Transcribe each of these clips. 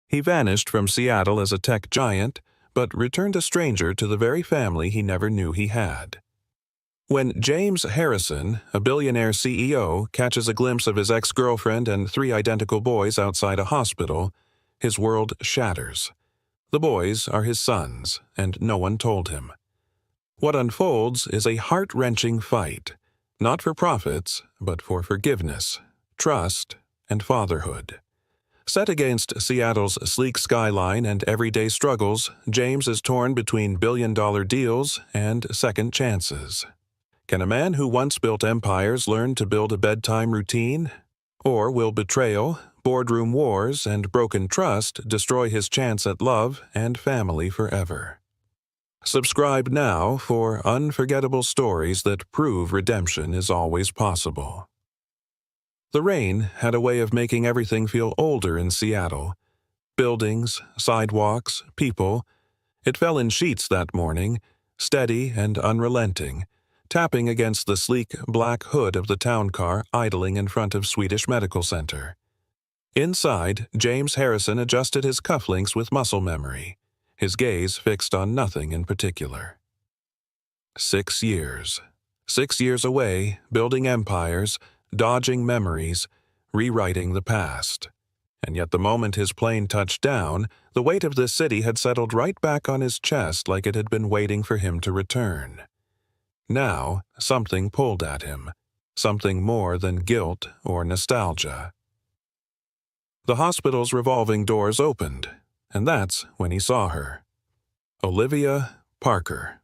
He vanished from Seattle as a tech giant, but returned a stranger to the very family he never knew he had. When James Harrison, a billionaire CEO, catches a glimpse of his ex-girlfriend and 3 identical boys outside a hospital, his world shatters. The boys are his sons, and no one told him. What unfolds is a heart-wrenching fight, not for profits, but for forgiveness, trust, and fatherhood. Set against Seattle's sleek skyline and everyday struggles, James is torn between billion-dollar deals and second chances. Can a man who once built empires learn to build a bedtime routine? Or will betrayal, boardroom wars, and broken trust destroy his chance at love and family forever? Subscribe now for unforgettable stories that prove redemption is always possible. The rain had a way of making everything feel older in Seattle. Buildings, sidewalks, people. It fell in sheets that morning, steady and unrelenting, tapping against the sleek black hood of the town car idling in front of Swedish Medical Center. Inside, James Harrison adjusted his cufflinks with muscle memory, his gaze fixed on nothing in particular. 6 years. 6 years away, building empires, dodging memories, rewriting the past. And yet the moment his plane touched down, the weight of this city had settled right back on his chest like it had been waiting for him to return. Now, something pulled at him, something more than guilt or nostalgia. The hospital's revolving doors opened, and that's when he saw her. Olivia Parker.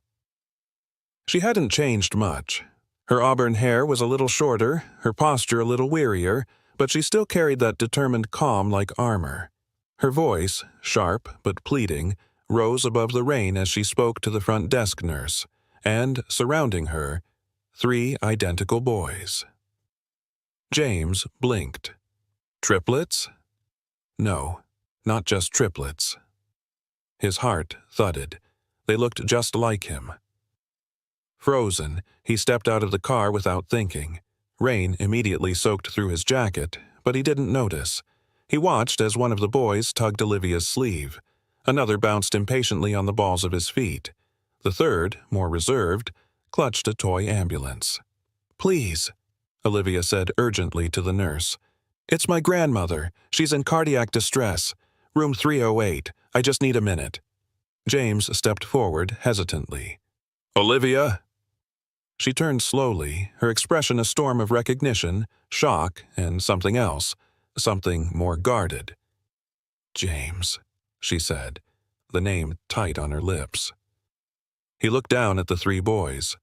She hadn't changed much. Her auburn hair was a little shorter, her posture a little wearier, but she still carried that determined calm like armor. Her voice, sharp but pleading, rose above the rain as she spoke to the front desk nurse, and, surrounding her, 3 identical boys. James blinked. Triplets? No, not just triplets. His heart thudded. They looked just like him. Frozen, he stepped out of the car without thinking. Rain immediately soaked through his jacket, but he didn't notice. He watched as one of the boys tugged Olivia's sleeve. Another bounced impatiently on the balls of his feet. The third, more reserved, clutched a toy ambulance. "Please," Olivia said urgently to the nurse. "It's my grandmother. She's in cardiac distress. Room 308. I just need a minute." James stepped forward hesitantly. "Olivia?" She turned slowly, her expression a storm of recognition, shock, and something else, something more guarded. "James," she said, the name tight on her lips. He looked down at the 3 boys.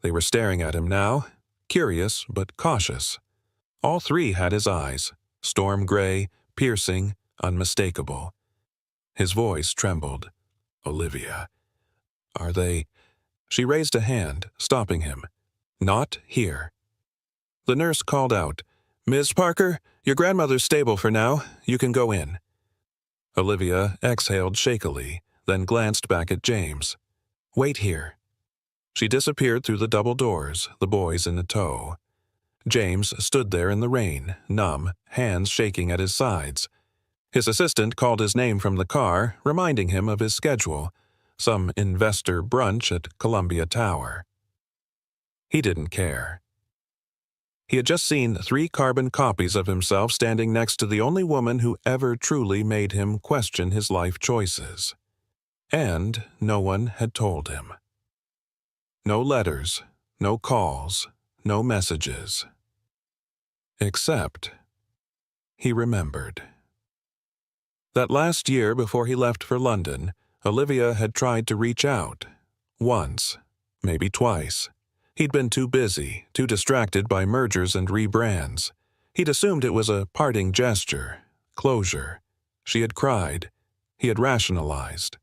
They were staring at him now, curious but cautious. All 3 had his eyes, storm gray, piercing, unmistakable. His voice trembled. "Olivia, are they—" She raised a hand, stopping him. "Not here." The nurse called out, "Ms. Parker, your grandmother's stable for now. You can go in." Olivia exhaled shakily, then glanced back at James. "Wait here." She disappeared through the double doors, the boys in tow. James stood there in the rain, numb, hands shaking at his sides. His assistant called his name from the car, reminding him of his schedule, some investor brunch at Columbia Tower. He didn't care. He had just seen 3 carbon copies of himself standing next to the only woman who ever truly made him question his life choices. And no one had told him. No letters, no calls, no messages. Except, he remembered. That last year before he left for London, Olivia had tried to reach out. Once, maybe twice. He'd been too busy, too distracted by mergers and rebrands. He'd assumed it was a parting gesture, closure. She had cried. He had rationalized.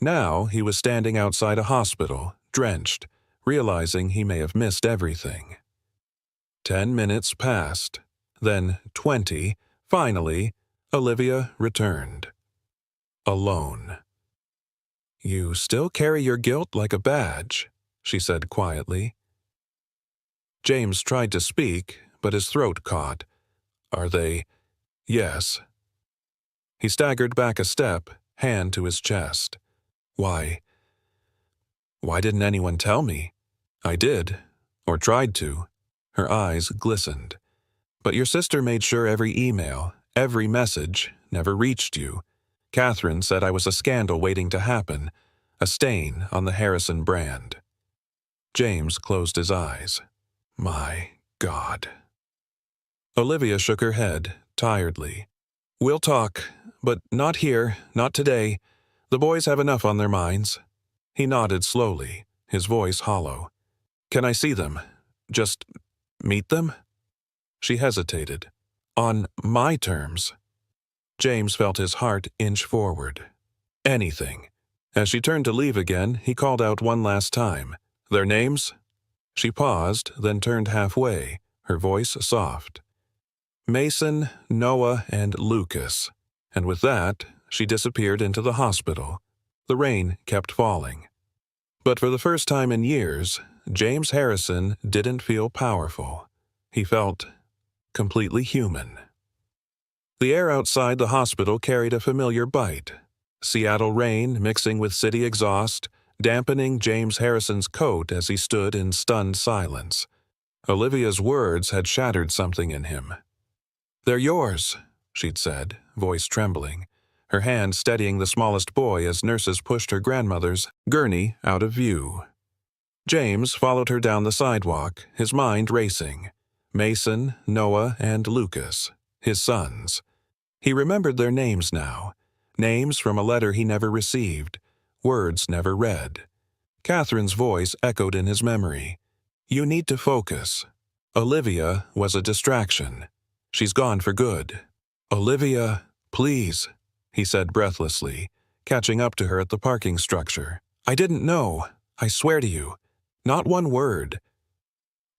Now he was standing outside a hospital, drenched, realizing he may have missed everything. 10 minutes passed. Then 20. Finally, Olivia returned. Alone. "You still carry your guilt like a badge," she said quietly. James tried to speak, but his throat caught. "Are they—" "Yes." He staggered back a step, hand to his chest. Why didn't anyone tell me? I did, or tried to. Her eyes glistened. But your sister made sure every email, every message, never reached you. Catherine said I was a scandal waiting to happen, a stain on the Harrison brand. James closed his eyes. My God. Olivia shook her head, tiredly. We'll talk, but not here, not today. The boys have enough on their minds. He nodded slowly, his voice hollow. Can I see them? Just meet them? She hesitated. On my terms. James felt his heart inch forward. Anything. As she turned to leave again, he called out one last time. Their names? She paused, then turned halfway, her voice soft. Mason, Noah, and Lucas. And with that, she disappeared into the hospital. The rain kept falling. But for the first time in years, James Harrison didn't feel powerful. He felt completely human. The air outside the hospital carried a familiar bite. Seattle rain mixing with city exhaust, dampening James Harrison's coat as he stood in stunned silence. Olivia's words had shattered something in him. They're yours, she'd said, voice trembling, her hand steadying the smallest boy as nurses pushed her grandmother's gurney out of view. James followed her down the sidewalk, his mind racing. Mason, Noah, and Lucas, his sons. He remembered their names now, names from a letter he never received, words never read. Catherine's voice echoed in his memory. You need to focus. Olivia was a distraction. She's gone for good. Olivia, please, he said breathlessly, catching up to her at the parking structure. I didn't know. I swear to you. Not one word.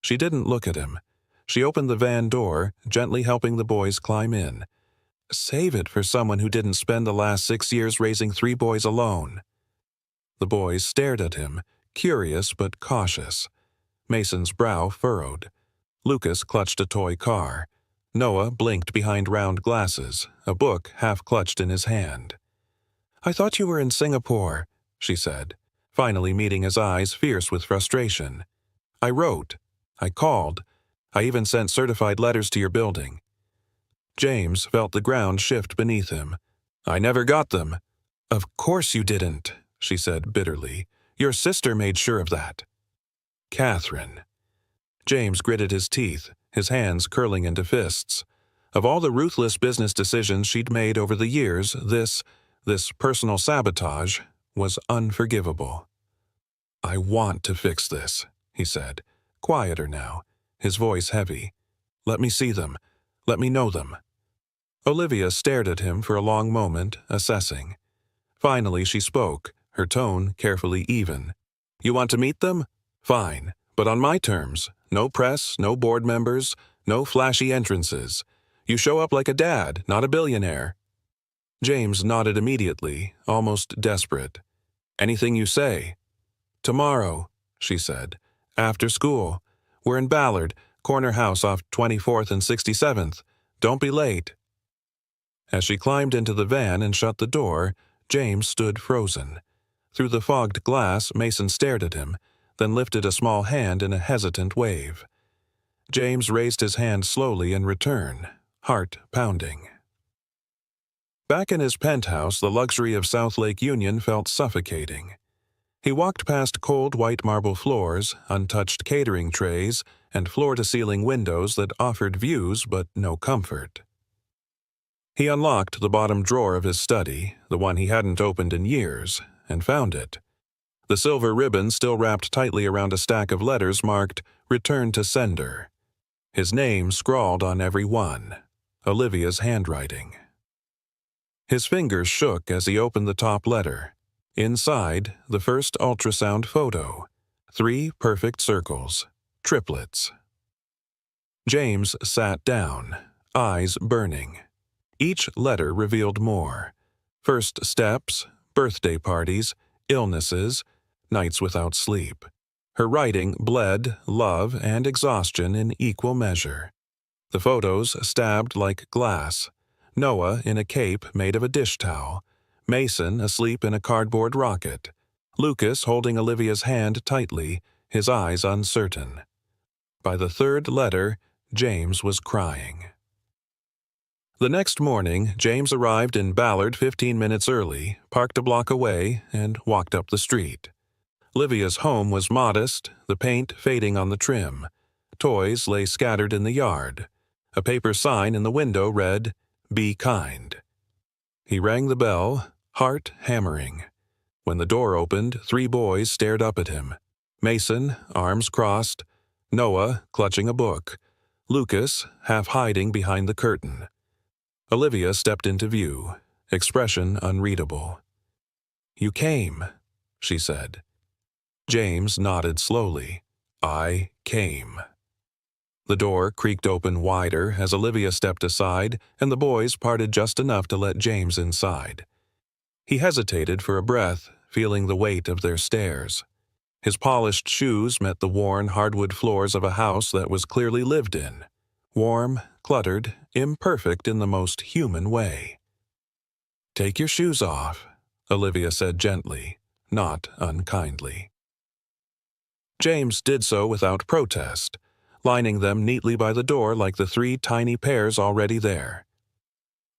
She didn't look at him. She opened the van door, gently helping the boys climb in. Save it for someone who didn't spend the last 6 years raising 3 boys alone. The boys stared at him, curious but cautious. Mason's brow furrowed. Lucas clutched a toy car. Noah blinked behind round glasses, a book half clutched in his hand. I thought you were in Singapore, she said, finally meeting his eyes fierce with frustration. I wrote. I called. I even sent certified letters to your building. James felt the ground shift beneath him. I never got them. Of course you didn't, she said bitterly. Your sister made sure of that. Catherine. James gritted his teeth, his hands curling into fists. Of all the ruthless business decisions she'd made over the years, this personal sabotage, was unforgivable. I want to fix this, he said, quieter now, his voice heavy. Let me see them. Let me know them. Olivia stared at him for a long moment, assessing. Finally she spoke, her tone carefully even. You want to meet them? Fine, but on my terms. No press, no board members, no flashy entrances. You show up like a dad, not a billionaire. James nodded immediately, almost desperate. Anything you say. Tomorrow, she said. After school. We're in Ballard, corner house off 24th and 67th. Don't be late. As she climbed into the van and shut the door, James stood frozen. Through the fogged glass, Mason stared at him, then lifted a small hand in a hesitant wave. James raised his hand slowly in return, heart pounding. Back in his penthouse, the luxury of South Lake Union felt suffocating. He walked past cold white marble floors, untouched catering trays, and floor-to-ceiling windows that offered views but no comfort. He unlocked the bottom drawer of his study, the one he hadn't opened in years, and found it. The silver ribbon still wrapped tightly around a stack of letters marked Return to Sender. His name scrawled on every one, Olivia's handwriting. His fingers shook as he opened the top letter. Inside, the first ultrasound photo. 3 perfect circles, triplets. James sat down, eyes burning. Each letter revealed more. First steps, birthday parties, illnesses, nights without sleep. Her writing bled love and exhaustion in equal measure. The photos stabbed like glass. Noah in a cape made of a dish towel, Mason asleep in a cardboard rocket, Lucas holding Olivia's hand tightly, his eyes uncertain. By the third letter, James was crying. The next morning, James arrived in Ballard 15 minutes early, parked a block away, and walked up the street. Livia's home was modest, the paint fading on the trim. Toys lay scattered in the yard. A paper sign in the window read, "Be kind." He rang the bell, heart hammering. When the door opened, 3 boys stared up at him. Mason, arms crossed, Noah, clutching a book, Lucas, half hiding behind the curtain. Olivia stepped into view, expression unreadable. "You came," she said. James nodded slowly. "I came." The door creaked open wider as Olivia stepped aside, and the boys parted just enough to let James inside. He hesitated for a breath, feeling the weight of their stares. His polished shoes met the worn hardwood floors of a house that was clearly lived in. Warm, cluttered, imperfect in the most human way. "Take your shoes off," Olivia said gently, not unkindly. James did so without protest, lining them neatly by the door like the 3 tiny pairs already there.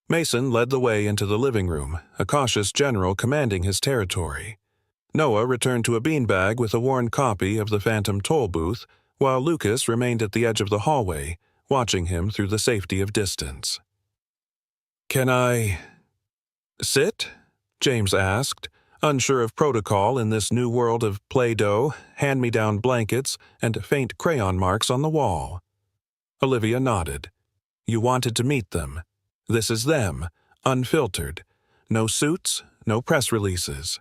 Mason led the way into the living room, a cautious general commanding his territory. Noah returned to a beanbag with a worn copy of the Phantom toll booth, while Lucas remained at the edge of the hallway, watching him through the safety of distance. "Can I sit?" James asked, unsure of protocol in this new world of Play-Doh, hand-me-down blankets, and faint crayon marks on the wall. Olivia nodded. "You wanted to meet them. This is them, unfiltered. No suits, no press releases."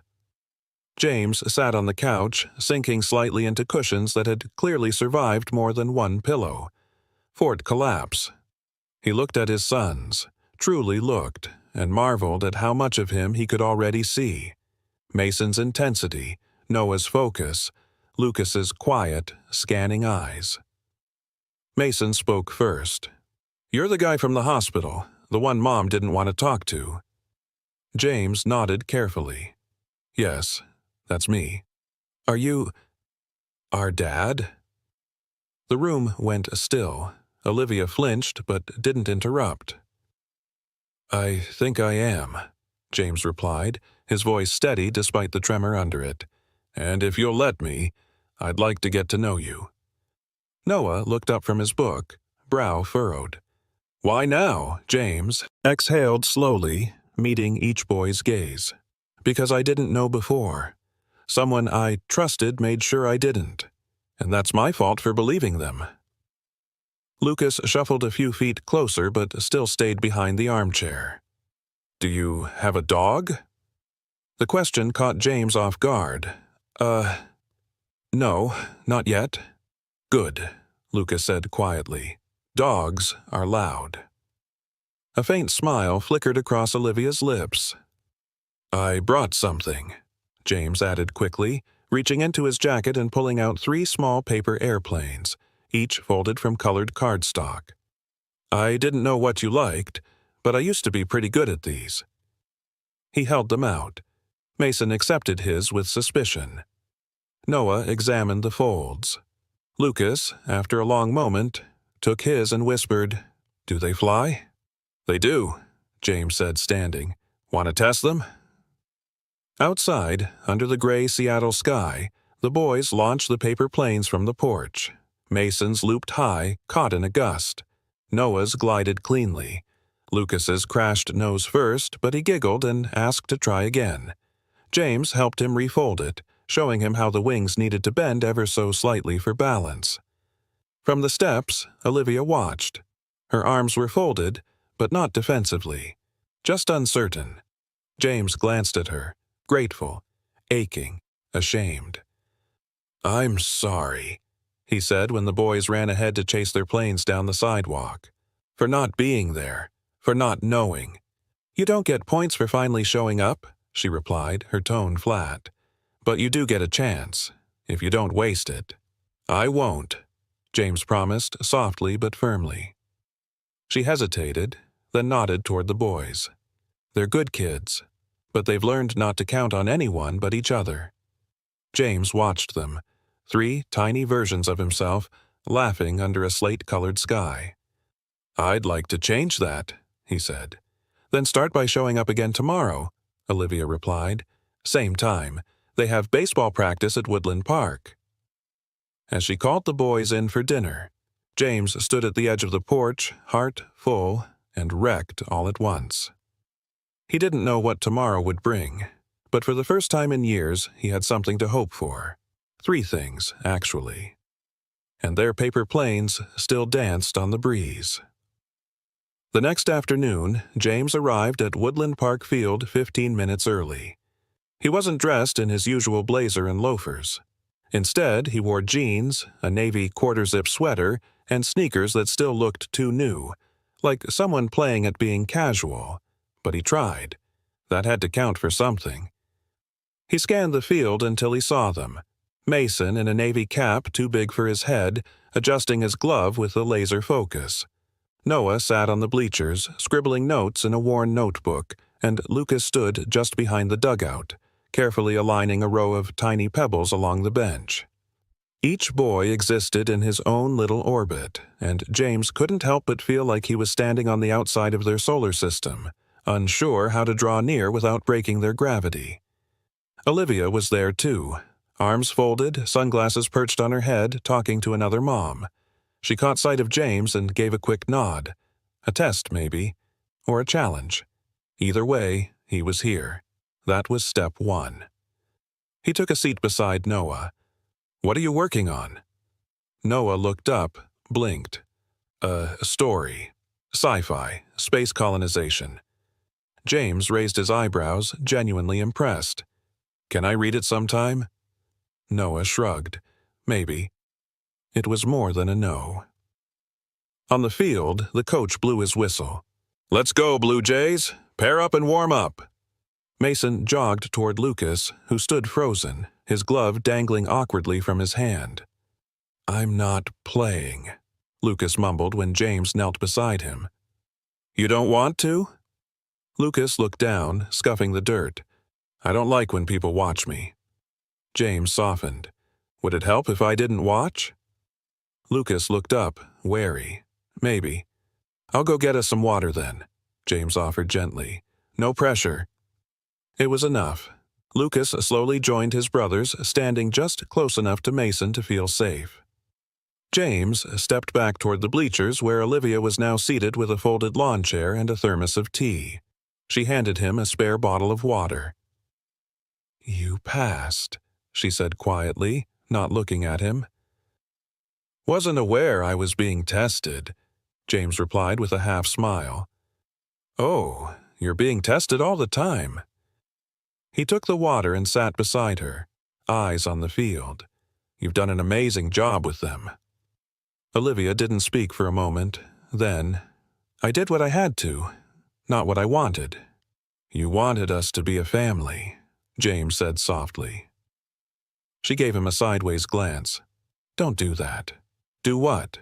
James sat on the couch, sinking slightly into cushions that had clearly survived more than one pillow. Fort collapse. He looked at his sons, truly looked, and marveled at how much of him he could already see. Mason's intensity, Noah's focus, Lucas's quiet, scanning eyes. Mason spoke first. "You're the guy from the hospital, the one Mom didn't want to talk to." James nodded carefully. "Yes, that's me. Are you our dad?" The room went still. Olivia flinched but didn't interrupt. "I think I am," James replied, his voice steady despite the tremor under it. "And if you'll let me, I'd like to get to know you." Noah looked up from his book, brow furrowed. "Why now?" James exhaled slowly, meeting each boy's gaze. "Because I didn't know before. Someone I trusted made sure I didn't. And that's my fault for believing them." Lucas shuffled a few feet closer but still stayed behind the armchair. "Do you have a dog?" The question caught James off guard. No, not yet." "Good," Lucas said quietly. "Dogs are loud." A faint smile flickered across Olivia's lips. "I brought something," James added quickly, reaching into his jacket and pulling out 3 small paper airplanes, each folded from colored cardstock. "I didn't know what you liked, but I used to be pretty good at these." He held them out. Mason accepted his with suspicion. Noah examined the folds. Lucas, after a long moment, took his and whispered, "Do they fly?" "They do," James said, standing. "Want to test them?" Outside, under the gray Seattle sky, the boys launched the paper planes from the porch. Mason's looped high, caught in a gust. Noah's glided cleanly. Lucas's crashed nose first, but he giggled and asked to try again. James helped him refold it, showing him how the wings needed to bend ever so slightly for balance. From the steps, Olivia watched. Her arms were folded, but not defensively, just uncertain. James glanced at her, grateful, aching, ashamed. "I'm sorry," he said when the boys ran ahead to chase their planes down the sidewalk. "For not being there, for not knowing." "You don't get points for finally showing up," she replied, her tone flat. "But you do get a chance, if you don't waste it." "I won't," James promised, softly but firmly. She hesitated, then nodded toward the boys. They're good kids, but they've learned not to count on anyone but each other. James watched them, 3 tiny versions of himself, laughing under a slate-colored sky. "I'd like to change that," he said. "Then start by showing up again tomorrow," Olivia replied. "Same time. They have baseball practice at Woodland Park." As she called the boys in for dinner, James stood at the edge of the porch, heart full and wrecked all at once. He didn't know what tomorrow would bring, but for the first time in years he had something to hope for. 3 things, actually. And their paper planes still danced on the breeze. The next afternoon, James arrived at Woodland Park Field 15 minutes early. He wasn't dressed in his usual blazer and loafers. Instead, he wore jeans, a navy quarter-zip sweater, and sneakers that still looked too new, like someone playing at being casual. But he tried. That had to count for something. He scanned the field until he saw them. Mason in a navy cap too big for his head, adjusting his glove with a laser focus. Noah sat on the bleachers, scribbling notes in a worn notebook, and Lucas stood just behind the dugout, carefully aligning a row of tiny pebbles along the bench. Each boy existed in his own little orbit, and James couldn't help but feel like he was standing on the outside of their solar system, unsure how to draw near without breaking their gravity. Olivia was there too, arms folded, sunglasses perched on her head, talking to another mom. She caught sight of James and gave a quick nod. A test, maybe, or a challenge. Either way, he was here. That was step 1. He took a seat beside Noah. "What are you working on?" Noah looked up, blinked. A story. Sci-fi, space colonization. James raised his eyebrows, genuinely impressed. "Can I read it sometime?" Noah shrugged. Maybe. It was more than a no. On the field, the coach blew his whistle. "Let's go, Blue Jays! Pair up and warm up!" Mason jogged toward Lucas, who stood frozen, his glove dangling awkwardly from his hand. "I'm not playing," Lucas mumbled when James knelt beside him. "You don't want to?" Lucas looked down, scuffing the dirt. "I don't like when people watch me." James softened. "Would it help if I didn't watch?" Lucas looked up, wary. "Maybe." "I'll go get us some water then," James offered gently. "No pressure." It was enough. Lucas slowly joined his brothers, standing just close enough to Mason to feel safe. James stepped back toward the bleachers where Olivia was now seated with a folded lawn chair and a thermos of tea. She handed him a spare bottle of water. "You passed," she said quietly, not looking at him. "Wasn't aware I was being tested," James replied with a half-smile. "Oh, you're being tested all the time." He took the water and sat beside her, eyes on the field. "You've done an amazing job with them." Olivia didn't speak for a moment. Then, "I did what I had to, not what I wanted." "You wanted us to be a family," James said softly. She gave him a sideways glance. "Don't do that." "Do what?"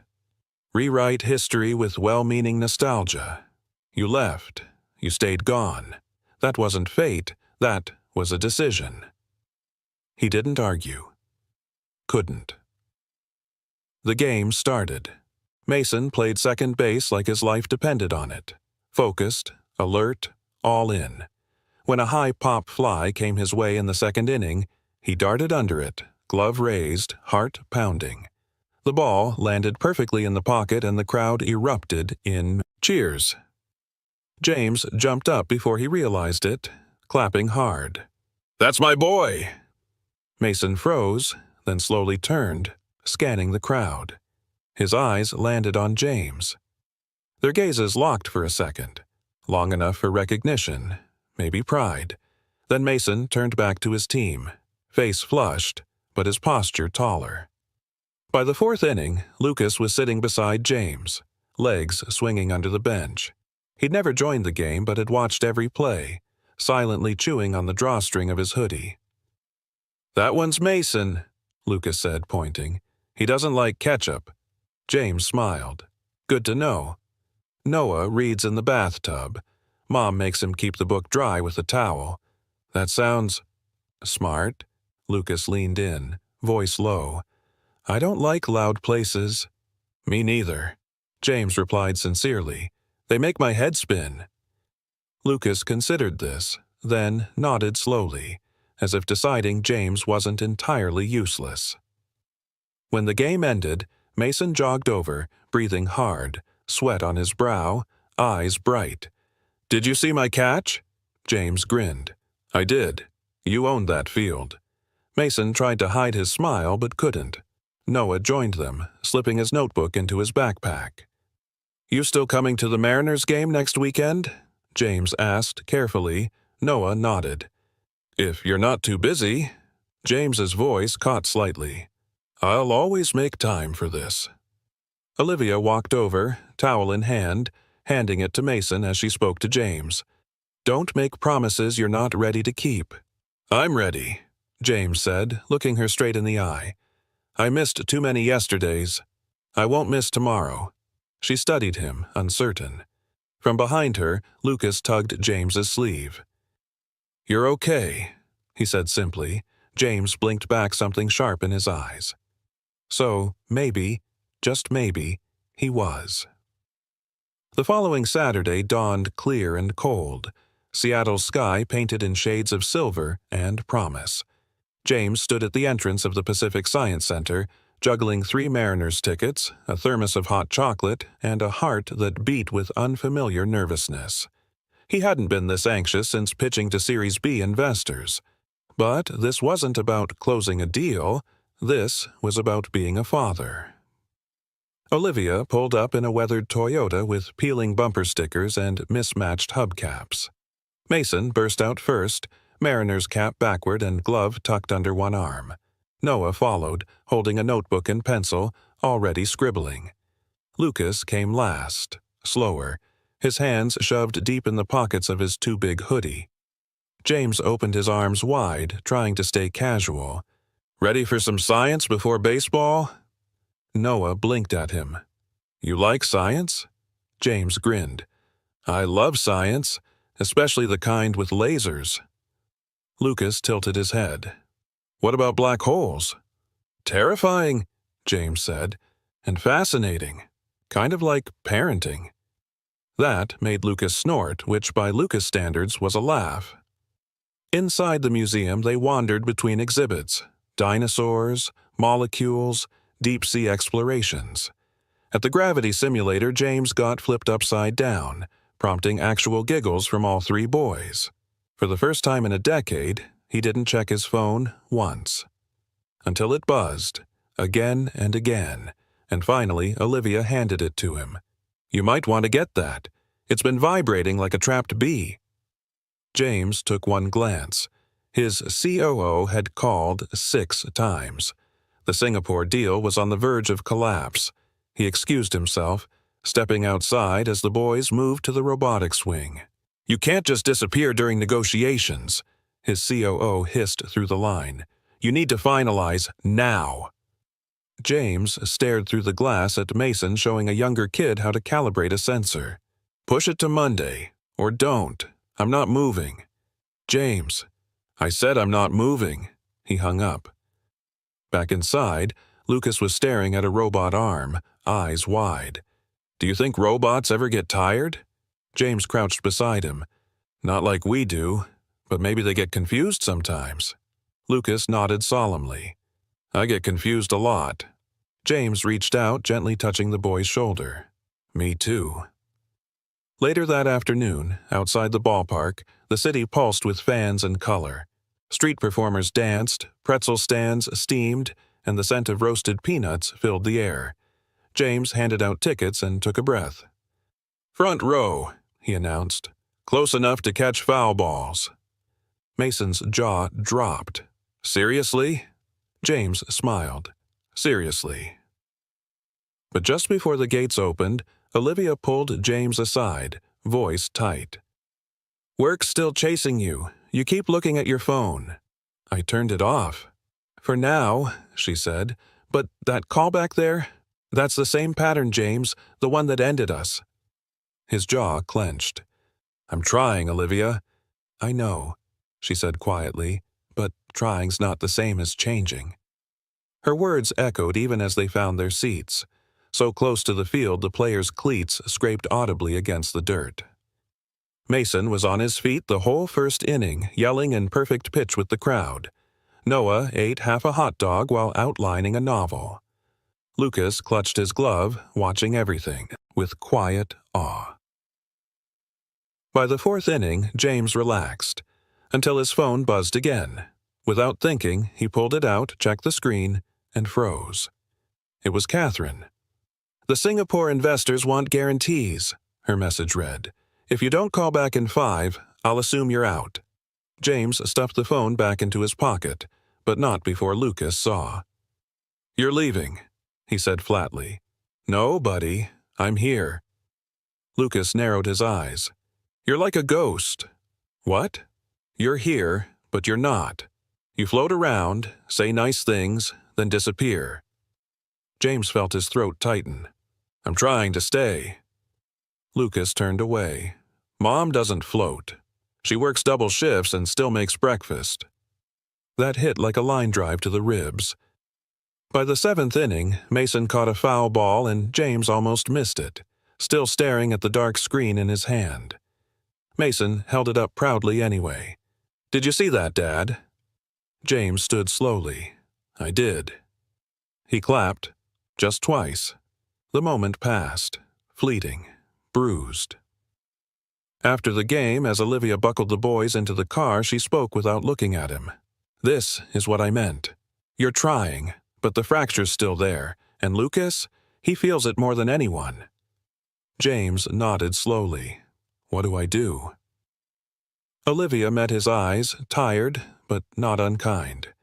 "Rewrite history with well-meaning nostalgia. You left. You stayed gone. That wasn't fate. That was a decision." He didn't argue. Couldn't. The game started. Mason played second base like his life depended on it. Focused, alert, all in. When a high pop fly came his way in the second inning, he darted under it, glove raised, heart pounding. The ball landed perfectly in the pocket and the crowd erupted in cheers. James jumped up before he realized it, clapping hard. "That's my boy!" Mason froze, then slowly turned, scanning the crowd. His eyes landed on James. Their gazes locked for a second, long enough for recognition, maybe pride. Then Mason turned back to his team, face flushed, but his posture taller. By the fourth inning, Lucas was sitting beside James, legs swinging under the bench. He'd never joined the game but had watched every play, silently chewing on the drawstring of his hoodie. "That one's Mason," Lucas said, pointing. "He doesn't like ketchup." James smiled. "Good to know." Noah reads in the bathtub. Mom makes him keep the book dry with a towel. That sounds smart. Lucas leaned in, voice low. I don't like loud places. Me neither. James replied sincerely. They make my head spin. Lucas considered this, then nodded slowly, as if deciding James wasn't entirely useless. When the game ended, Mason jogged over, breathing hard, sweat on his brow, eyes bright. Did you see my catch? James grinned. I did. You owned that field. Mason tried to hide his smile but couldn't. Noah joined them, slipping his notebook into his backpack. You still coming to the Mariners game next weekend? James asked carefully. Noah nodded. If you're not too busy. James's voice caught slightly. I'll always make time for this. Olivia walked over, towel in hand, handing it to Mason as she spoke to James. Don't make promises you're not ready to keep. I'm ready, James said, looking her straight in the eye. I missed too many yesterdays. I won't miss tomorrow. She studied him, uncertain. From behind her, Lucas tugged James's sleeve. You're okay, he said simply. James blinked back something sharp in his eyes. So, maybe, just maybe, he was. The following Saturday dawned clear and cold. Seattle's sky painted in shades of silver and promise. James stood at the entrance of the Pacific Science Center, juggling 3 Mariners tickets, a thermos of hot chocolate, and a heart that beat with unfamiliar nervousness. He hadn't been this anxious since pitching to Series B investors. But this wasn't about closing a deal. This was about being a father. Olivia pulled up in a weathered Toyota with peeling bumper stickers and mismatched hubcaps. Mason burst out first, Mariner's cap backward and glove tucked under one arm. Noah followed, holding a notebook and pencil, already scribbling. Lucas came last, slower, his hands shoved deep in the pockets of his too big hoodie. James opened his arms wide, trying to stay casual. Ready for some science before baseball? Noah blinked at him. You like science? James grinned. I love science, especially the kind with lasers. Lucas tilted his head. What about black holes? Terrifying, James said, and fascinating, kind of like parenting. That made Lucas snort, which by Lucas standards was a laugh. Inside the museum they wandered between exhibits, dinosaurs, molecules, deep-sea explorations. At the gravity simulator, James got flipped upside down, prompting actual giggles from all 3 boys. For the first time in a decade, he didn't check his phone once. Until it buzzed, again and again, and finally Olivia handed it to him. You might want to get that. It's been vibrating like a trapped bee. James took one glance. His COO had called 6 times. The Singapore deal was on the verge of collapse. He excused himself, stepping outside as the boys moved to the robotics wing. You can't just disappear during negotiations, his COO hissed through the line. You need to finalize now. James stared through the glass at Mason showing a younger kid how to calibrate a sensor. Push it to Monday, or don't. I'm not moving. James, I said I'm not moving. He hung up. Back inside, Lucas was staring at a robot arm, eyes wide. Do you think robots ever get tired? James crouched beside him. Not like we do, but maybe they get confused sometimes. Lucas nodded solemnly. I get confused a lot. James reached out, gently touching the boy's shoulder. Me too. Later that afternoon, outside the ballpark, the city pulsed with fans and color. Street performers danced, pretzel stands steamed, and the scent of roasted peanuts filled the air. James handed out tickets and took a breath. Front row, he announced. Close enough to catch foul balls. Mason's jaw dropped. Seriously? James smiled. Seriously. But just before the gates opened, Olivia pulled James aside, voice tight. Work's still chasing you. You keep looking at your phone. I turned it off. For now, she said. But that call back there? That's the same pattern, James, the one that ended us. His jaw clenched. "I'm trying, Olivia." "I know," she said quietly, "but trying's not the same as changing." Her words echoed even as they found their seats. So close to the field the players' cleats scraped audibly against the dirt. Mason was on his feet the whole first inning, yelling in perfect pitch with the crowd. Noah ate half a hot dog while outlining a novel. Lucas clutched his glove, watching everything, with quiet awe. By the fourth inning, James relaxed, until his phone buzzed again. Without thinking, he pulled it out, checked the screen, and froze. It was Catherine. "The Singapore investors want guarantees," her message read. "If you don't call back in 5, I'll assume you're out." James stuffed the phone back into his pocket, but not before Lucas saw. "You're leaving," he said flatly. "No, buddy, I'm here." Lucas narrowed his eyes. "You're like a ghost." "What?" "You're here, but you're not. You float around, say nice things, then disappear." James felt his throat tighten. "I'm trying to stay." Lucas turned away. "Mom doesn't float. She works double shifts and still makes breakfast." That hit like a line drive to the ribs. By the seventh inning, Mason caught a foul ball and James almost missed it, still staring at the dark screen in his hand. Mason held it up proudly anyway. "Did you see that, Dad?" James stood slowly. "I did." He clapped, just twice. The moment passed, fleeting, bruised. After the game, as Olivia buckled the boys into the car, she spoke without looking at him. "This is what I meant. You're trying, but the fracture's still there, and Lucas, he feels it more than anyone." James nodded slowly. "What do I do?" Olivia met his eyes, tired, but not unkind.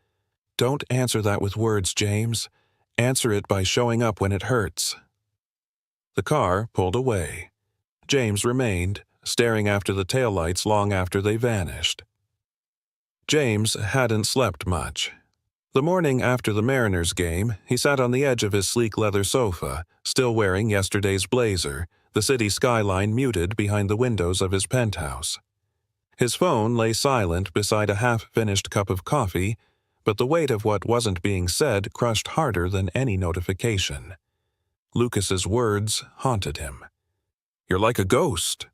"Don't answer that with words, James. Answer it by showing up when it hurts." The car pulled away. James remained, staring after the taillights long after they vanished. James hadn't slept much. The morning after the Mariners game, he sat on the edge of his sleek leather sofa, still wearing yesterday's blazer, the city skyline muted behind the windows of his penthouse. His phone lay silent beside a half-finished cup of coffee, but the weight of what wasn't being said crushed harder than any notification. Lucas's words haunted him. "You're like a ghost."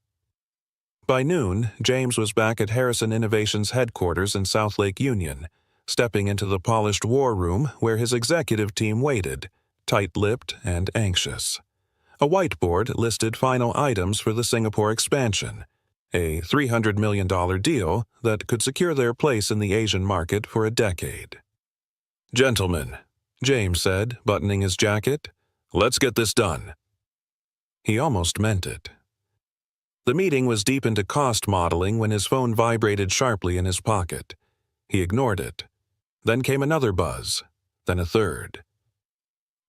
By noon, James was back at Harrison Innovations headquarters in South Lake Union, stepping into the polished war room where his executive team waited, tight-lipped and anxious. A whiteboard listed final items for the Singapore expansion, a $300 million deal that could secure their place in the Asian market for a decade. "Gentlemen," James said, buttoning his jacket, "let's get this done." He almost meant it. The meeting was deep into cost modeling when his phone vibrated sharply in his pocket. He ignored it. Then came another buzz, then a third.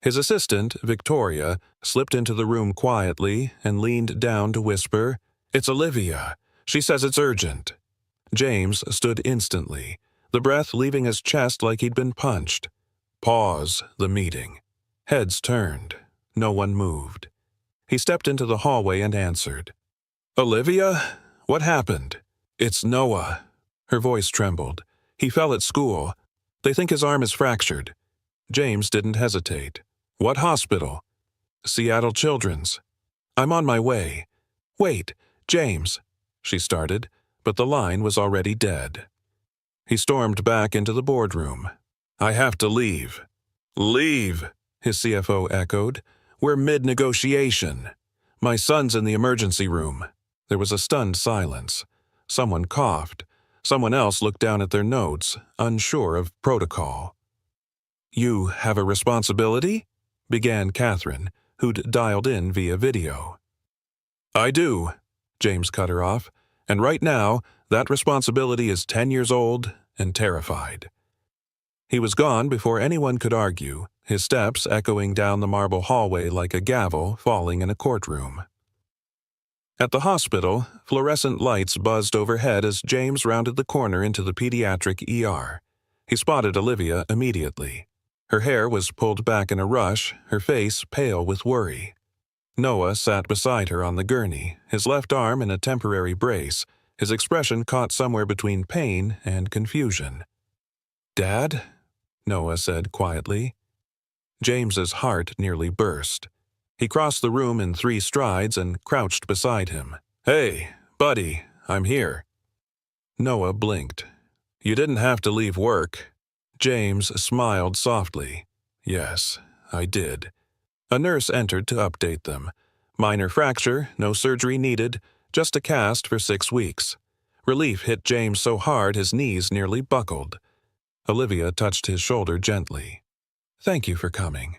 His assistant, Victoria, slipped into the room quietly and leaned down to whisper, "It's Olivia. She says it's urgent." James stood instantly, the breath leaving his chest like he'd been punched. Pause the meeting. Heads turned. No one moved. He stepped into the hallway and answered. "Olivia? What happened?" "It's Noah." Her voice trembled. "He fell at school. They think his arm is fractured." James didn't hesitate. "What hospital?" "Seattle Children's." "I'm on my way." "Wait, James," she started, but the line was already dead. He stormed back into the boardroom. "I have to leave." "Leave," his CFO echoed. "We're mid-negotiation. My son's in the emergency room." There was a stunned silence. Someone coughed. Someone else looked down at their notes, unsure of protocol. "You have a responsibility?" began Catherine, who'd dialed in via video. "I do," James cut her off, "and right now, that responsibility is 10 years old and terrified." He was gone before anyone could argue, his steps echoing down the marble hallway like a gavel falling in a courtroom. At the hospital, fluorescent lights buzzed overhead as James rounded the corner into the pediatric ER. He spotted Olivia immediately. Her hair was pulled back in a rush, her face pale with worry. Noah sat beside her on the gurney, his left arm in a temporary brace, his expression caught somewhere between pain and confusion. "Dad?" Noah said quietly. James's heart nearly burst. He crossed the room in 3 strides and crouched beside him. "Hey, buddy, I'm here." Noah blinked. "You didn't have to leave work." James smiled softly. "Yes, I did." A nurse entered to update them. Minor fracture, no surgery needed, just a cast for 6 weeks. Relief hit James so hard his knees nearly buckled. Olivia touched his shoulder gently. "Thank you for coming."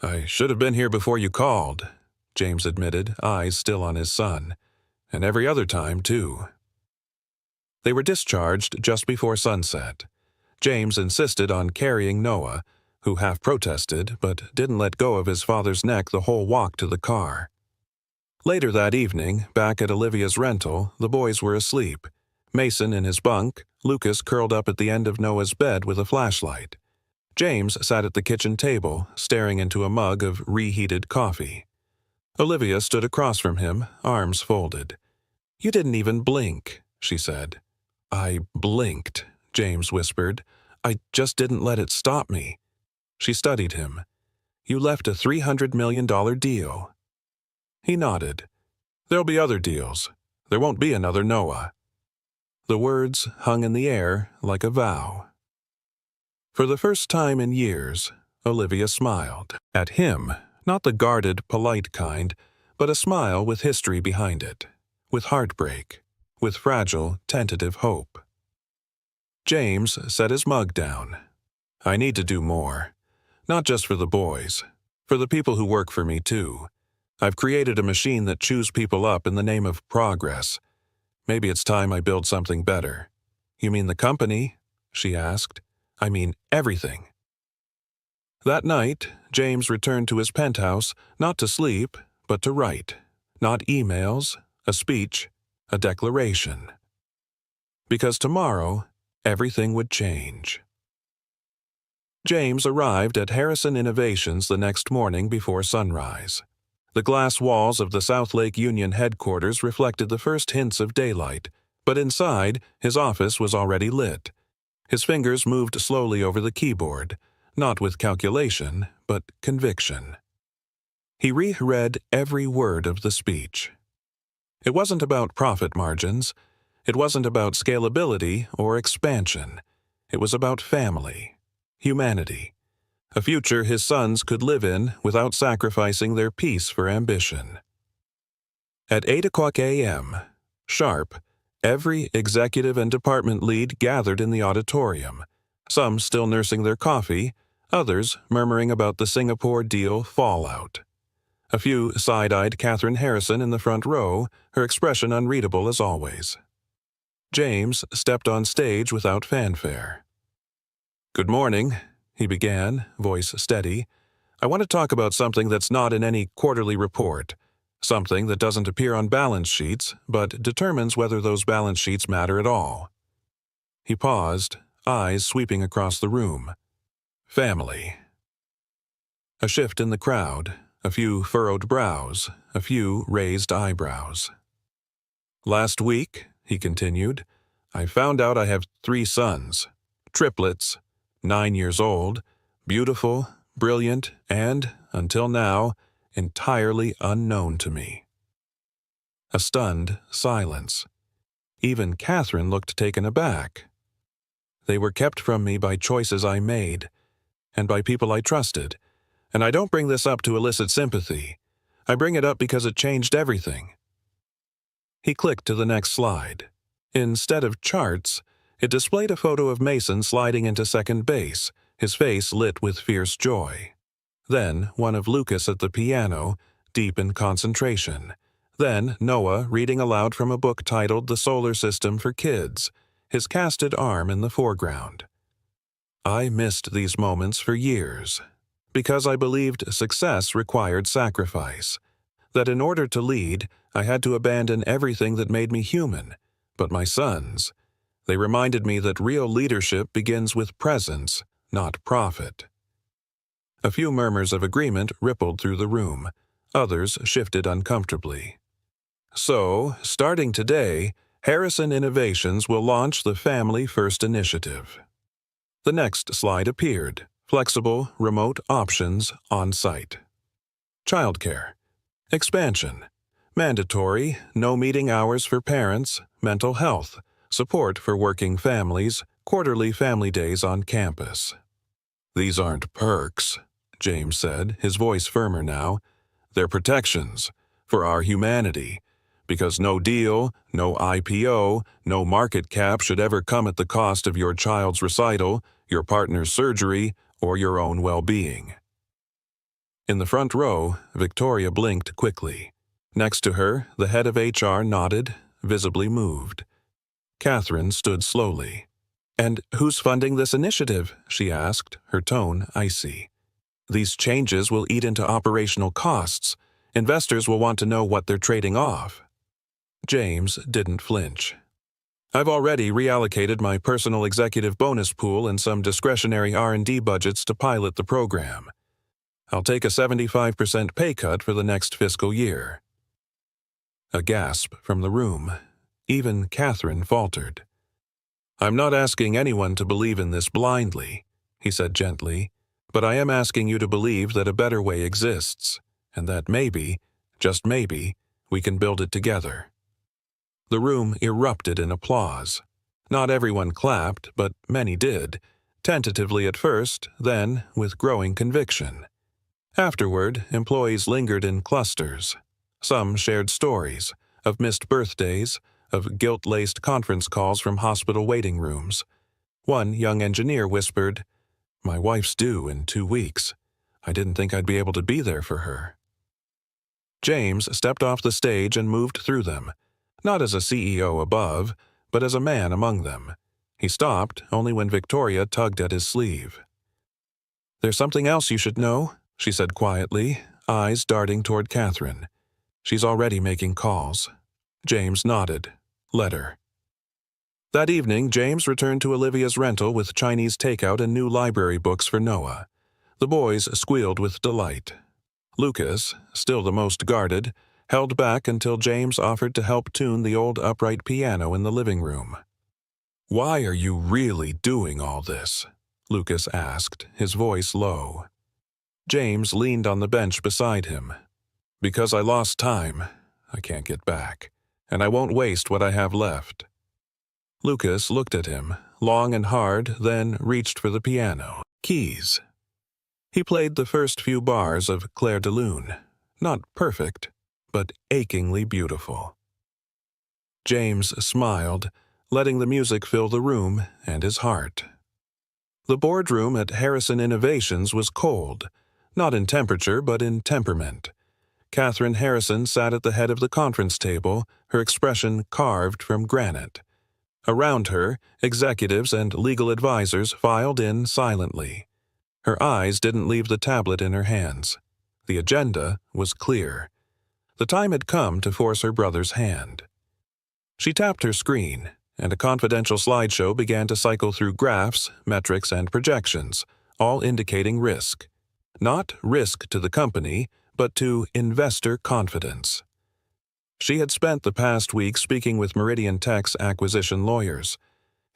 "I should have been here before you called," James admitted, eyes still on his son. "And every other time, too." They were discharged just before sunset. James insisted on carrying Noah, who half protested but didn't let go of his father's neck the whole walk to the car. Later that evening, back at Olivia's rental, the boys were asleep. Mason in his bunk, Lucas curled up at the end of Noah's bed with a flashlight. James sat at the kitchen table, staring into a mug of reheated coffee. Olivia stood across from him, arms folded. "You didn't even blink," she said. "I blinked," James whispered. "I just didn't let it stop me." She studied him. "You left a $300 million deal." He nodded. "There'll be other deals. There won't be another Noah." The words hung in the air like a vow. For the first time in years, Olivia smiled. At him, not the guarded, polite kind, but a smile with history behind it, with heartbreak, with fragile, tentative hope. James set his mug down. "I need to do more. Not just for the boys, for the people who work for me too. I've created a machine that chews people up in the name of progress. Maybe it's time I build something better." "You mean the company?" she asked. "I mean everything." That night, James returned to his penthouse, not to sleep, but to write. Not emails, a speech, a declaration. Because tomorrow, everything would change. James arrived at Harrison Innovations the next morning before sunrise. The glass walls of the South Lake Union headquarters reflected the first hints of daylight, but inside, his office was already lit. His fingers moved slowly over the keyboard, not with calculation, but conviction. He reread every word of the speech. It wasn't about profit margins. It wasn't about scalability or expansion. It was about family, humanity, a future his sons could live in without sacrificing their peace for ambition. At 8:00 a.m., sharp, every executive and department lead gathered in the auditorium, some still nursing their coffee, others murmuring about the Singapore deal fallout. A few side-eyed Catherine Harrison in the front row, her expression unreadable as always. James stepped on stage without fanfare. "Good morning," he began, voice steady. "I want to talk about something that's not in any quarterly report, something that doesn't appear on balance sheets, but determines whether those balance sheets matter at all." He paused, eyes sweeping across the room. "Family." A shift in the crowd, a few furrowed brows, a few raised eyebrows. "Last week," he continued, "I found out I have 3 sons, triplets, 9 years old, beautiful, brilliant, and, until now, entirely unknown to me." A stunned silence. Even Catherine looked taken aback. "They were kept from me by choices I made, and by people I trusted, and I don't bring this up to elicit sympathy. I bring it up because it changed everything." He clicked to the next slide. Instead of charts, it displayed a photo of Mason sliding into second base, his face lit with fierce joy. Then one of Lucas at the piano, deep in concentration. Then Noah reading aloud from a book titled The Solar System for Kids, his casted arm in the foreground. I missed these moments for years, because I believed success required sacrifice, that in order to lead, I had to abandon everything that made me human. But my sons, they reminded me that real leadership begins with presence, not profit. A few murmurs of agreement rippled through the room. Others shifted uncomfortably. So, starting today, Harrison Innovations will launch the Family First Initiative. The next slide appeared: flexible, remote options on site. Childcare. Expansion. Mandatory, no meeting hours for parents, mental health, support for working families, quarterly family days on campus. These aren't perks, James said, his voice firmer now. They're protections for our humanity, because no deal, no IPO, no market cap should ever come at the cost of your child's recital, your partner's surgery, or your own well-being. In the front row, Victoria blinked quickly. Next to her, the head of HR nodded, visibly moved. Catherine stood slowly. "And who's funding this initiative?" she asked, her tone icy. "These changes will eat into operational costs. Investors will want to know what they're trading off." James didn't flinch. "I've already reallocated my personal executive bonus pool and some discretionary R&D budgets to pilot the program. I'll take a 75% pay cut for the next fiscal year." A gasp from the room. Even Catherine faltered. "I'm not asking anyone to believe in this blindly," he said gently, "but I am asking you to believe that a better way exists, and that maybe, just maybe, we can build it together." The room erupted in applause. Not everyone clapped, but many did, tentatively at first, then with growing conviction. Afterward, employees lingered in clusters. Some shared stories of missed birthdays, of guilt-laced conference calls from hospital waiting rooms. One young engineer whispered, "My wife's due in 2 weeks. I didn't think I'd be able to be there for her." James stepped off the stage and moved through them, not as a CEO above, but as a man among them. He stopped only when Victoria tugged at his sleeve. "There's something else you should know," she said quietly, eyes darting toward Catherine. "She's already making calls." James nodded. "Let her." That evening, James returned to Olivia's rental with Chinese takeout and new library books for Noah. The boys squealed with delight. Lucas, still the most guarded, held back until James offered to help tune the old upright piano in the living room. "Why are you really doing all this?" Lucas asked, his voice low. James leaned on the bench beside him. "Because I lost time. I can't get back. And I won't waste what I have left." Lucas looked at him, long and hard, then reached for the piano. Keys. He played the first few bars of Clair de Lune. Not perfect, but achingly beautiful. James smiled, letting the music fill the room and his heart. The boardroom at Harrison Innovations was cold, not in temperature but in temperament. Catherine Harrison sat at the head of the conference table, her expression carved from granite. Around her, executives and legal advisors filed in silently. Her eyes didn't leave the tablet in her hands. The agenda was clear. The time had come to force her brother's hand. She tapped her screen, and a confidential slideshow began to cycle through graphs, metrics, and projections, all indicating risk. Not risk to the company, but to investor confidence. She had spent the past week speaking with Meridian Tech's acquisition lawyers.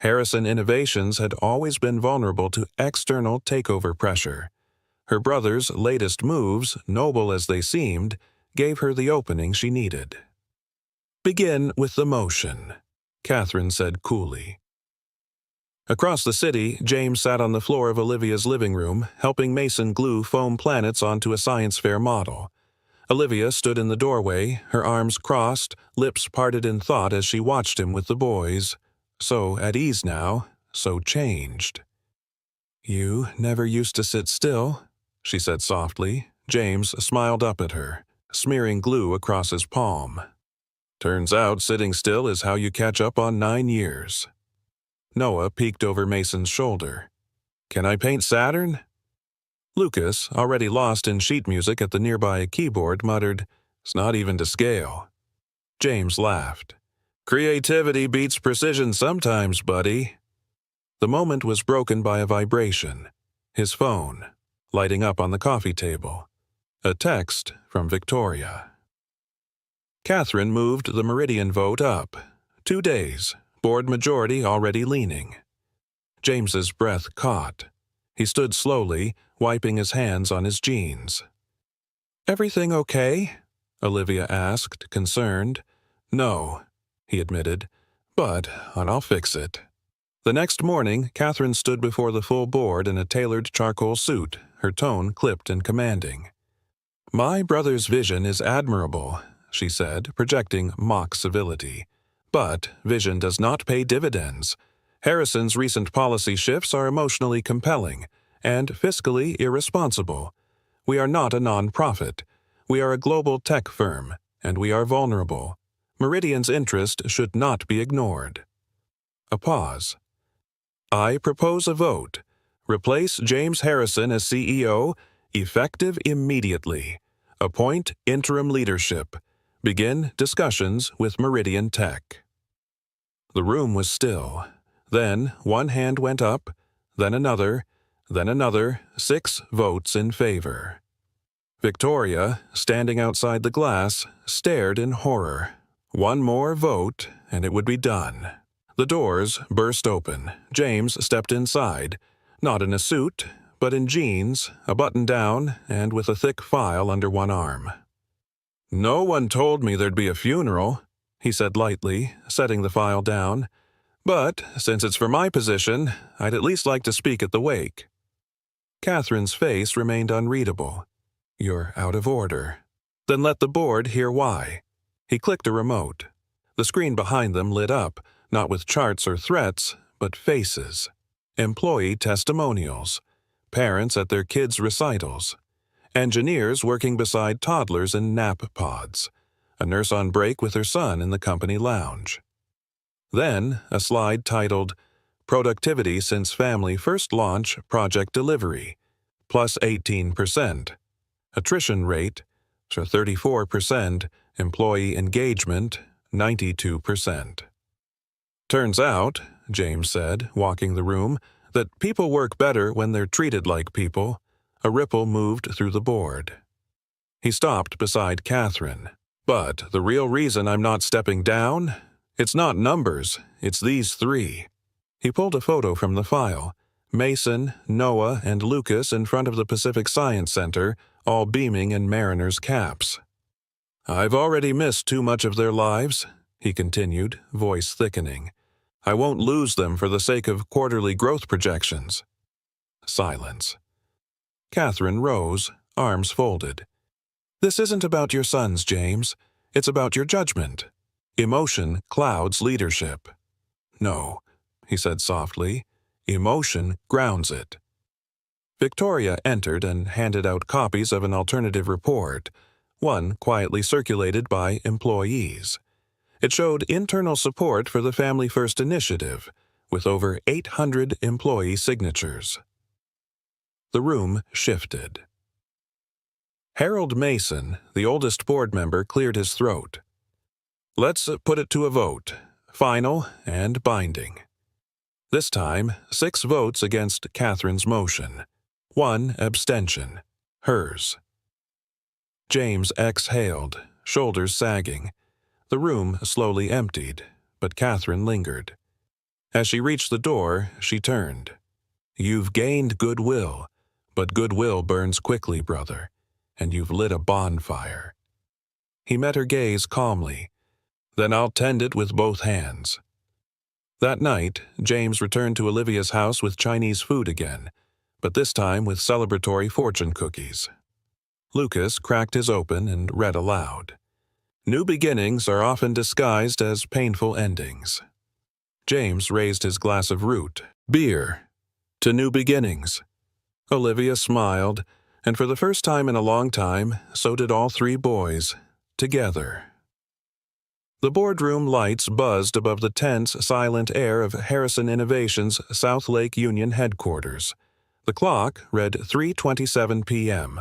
Harrison Innovations had always been vulnerable to external takeover pressure. Her brother's latest moves, noble as they seemed, gave her the opening she needed. "Begin with the motion," Catherine said coolly. Across the city, James sat on the floor of Olivia's living room, helping Mason glue foam planets onto a science fair model. Olivia stood in the doorway, her arms crossed, lips parted in thought as she watched him with the boys. So at ease now, so changed. "You never used to sit still," she said softly. James smiled up at her, smearing glue across his palm. "Turns out sitting still is how you catch up on 9 years. Noah peeked over Mason's shoulder. "Can I paint Saturn?" Lucas, already lost in sheet music at the nearby keyboard, muttered, "It's not even to scale." James laughed. "Creativity beats precision sometimes, buddy." The moment was broken by a vibration. His phone, lighting up on the coffee table. A text from Victoria. Catherine moved the Meridian vote up. 2 days, board majority already leaning. James's breath caught. He stood slowly, wiping his hands on his jeans. "Everything okay?" Olivia asked, concerned. "No," he admitted, "but I'll fix it." The next morning, Catherine stood before the full board in a tailored charcoal suit, her tone clipped and commanding. "My brother's vision is admirable," she said, projecting mock civility. "But vision does not pay dividends. Harrison's recent policy shifts are emotionally compelling and fiscally irresponsible. We are not a non-profit. We are a global tech firm, and we are vulnerable. Meridian's interest should not be ignored." A pause. "I propose a vote. Replace James Harrison as CEO, effective immediately. Appoint interim leadership. Begin discussions with Meridian Tech." The room was still. Then one hand went up, then another, 6 votes in favor. Victoria, standing outside the glass, stared in horror. One more vote, and it would be done. The doors burst open. James stepped inside, not in a suit, but in jeans, a button down, and with a thick file under one arm. "No one told me there'd be a funeral," he said lightly, setting the file down. "But, since it's for my position, I'd at least like to speak at the wake." Catherine's face remained unreadable. "You're out of order." "Then let the board hear why." He clicked a remote. The screen behind them lit up, not with charts or threats, but faces. Employee testimonials. Parents at their kids' recitals. Engineers working beside toddlers in nap pods. A nurse on break with her son in the company lounge. Then, a slide titled, "Productivity Since Family First Launch Project Delivery, plus 18%. Attrition rate, 34%, employee engagement, 92%. "Turns out," James said, walking the room, "that people work better when they're treated like people." A ripple moved through the board. He stopped beside Catherine. "But the real reason I'm not stepping down? It's not numbers, it's these 3. He pulled a photo from the file. Mason, Noah, and Lucas in front of the Pacific Science Center, all beaming in Mariners caps. "I've already missed too much of their lives," he continued, voice thickening. "I won't lose them for the sake of quarterly growth projections." Silence. Catherine rose, arms folded. "This isn't about your sons, James. It's about your judgment. Emotion clouds leadership." "No," he said softly. "Emotion grounds it." Victoria entered and handed out copies of an alternative report, one quietly circulated by employees. It showed internal support for the Family First initiative, with over 800 employee signatures. The room shifted. Harold Mason, the oldest board member, cleared his throat. "Let's put it to a vote, final and binding." This time, 6 votes against Catherine's motion. 1 abstention, hers. James exhaled, shoulders sagging. The room slowly emptied, but Catherine lingered. As she reached the door, she turned. "You've gained goodwill, but goodwill burns quickly, brother, and you've lit a bonfire." He met her gaze calmly. "Then I'll tend it with both hands." That night, James returned to Olivia's house with Chinese food again, but this time with celebratory fortune cookies. Lucas cracked his open and read aloud. "New beginnings are often disguised as painful endings." James raised his glass of root, beer, to new beginnings. Olivia smiled, and for the first time in a long time, so did all 3 boys, together. The boardroom lights buzzed above the tense, silent air of Harrison Innovations' South Lake Union headquarters. The clock read 3:27 p.m.,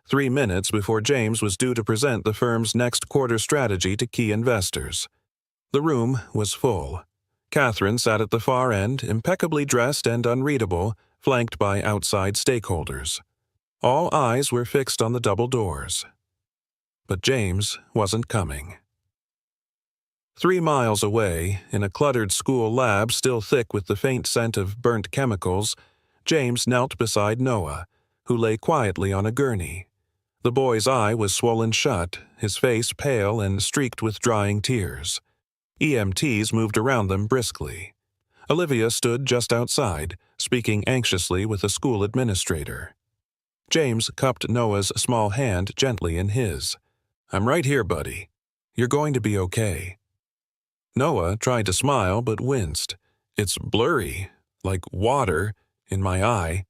3 minutes before James was due to present the firm's next quarter strategy to key investors. The room was full. Catherine sat at the far end, impeccably dressed and unreadable, flanked by outside stakeholders. All eyes were fixed on the double doors. But James wasn't coming. 3 miles away, in a cluttered school lab still thick with the faint scent of burnt chemicals, James knelt beside Noah, who lay quietly on a gurney. The boy's eye was swollen shut, his face pale and streaked with drying tears. EMTs moved around them briskly. Olivia stood just outside, speaking anxiously with a school administrator. James cupped Noah's small hand gently in his. "I'm right here, buddy. You're going to be okay." Noah tried to smile but winced. "It's blurry, like water, in my eye."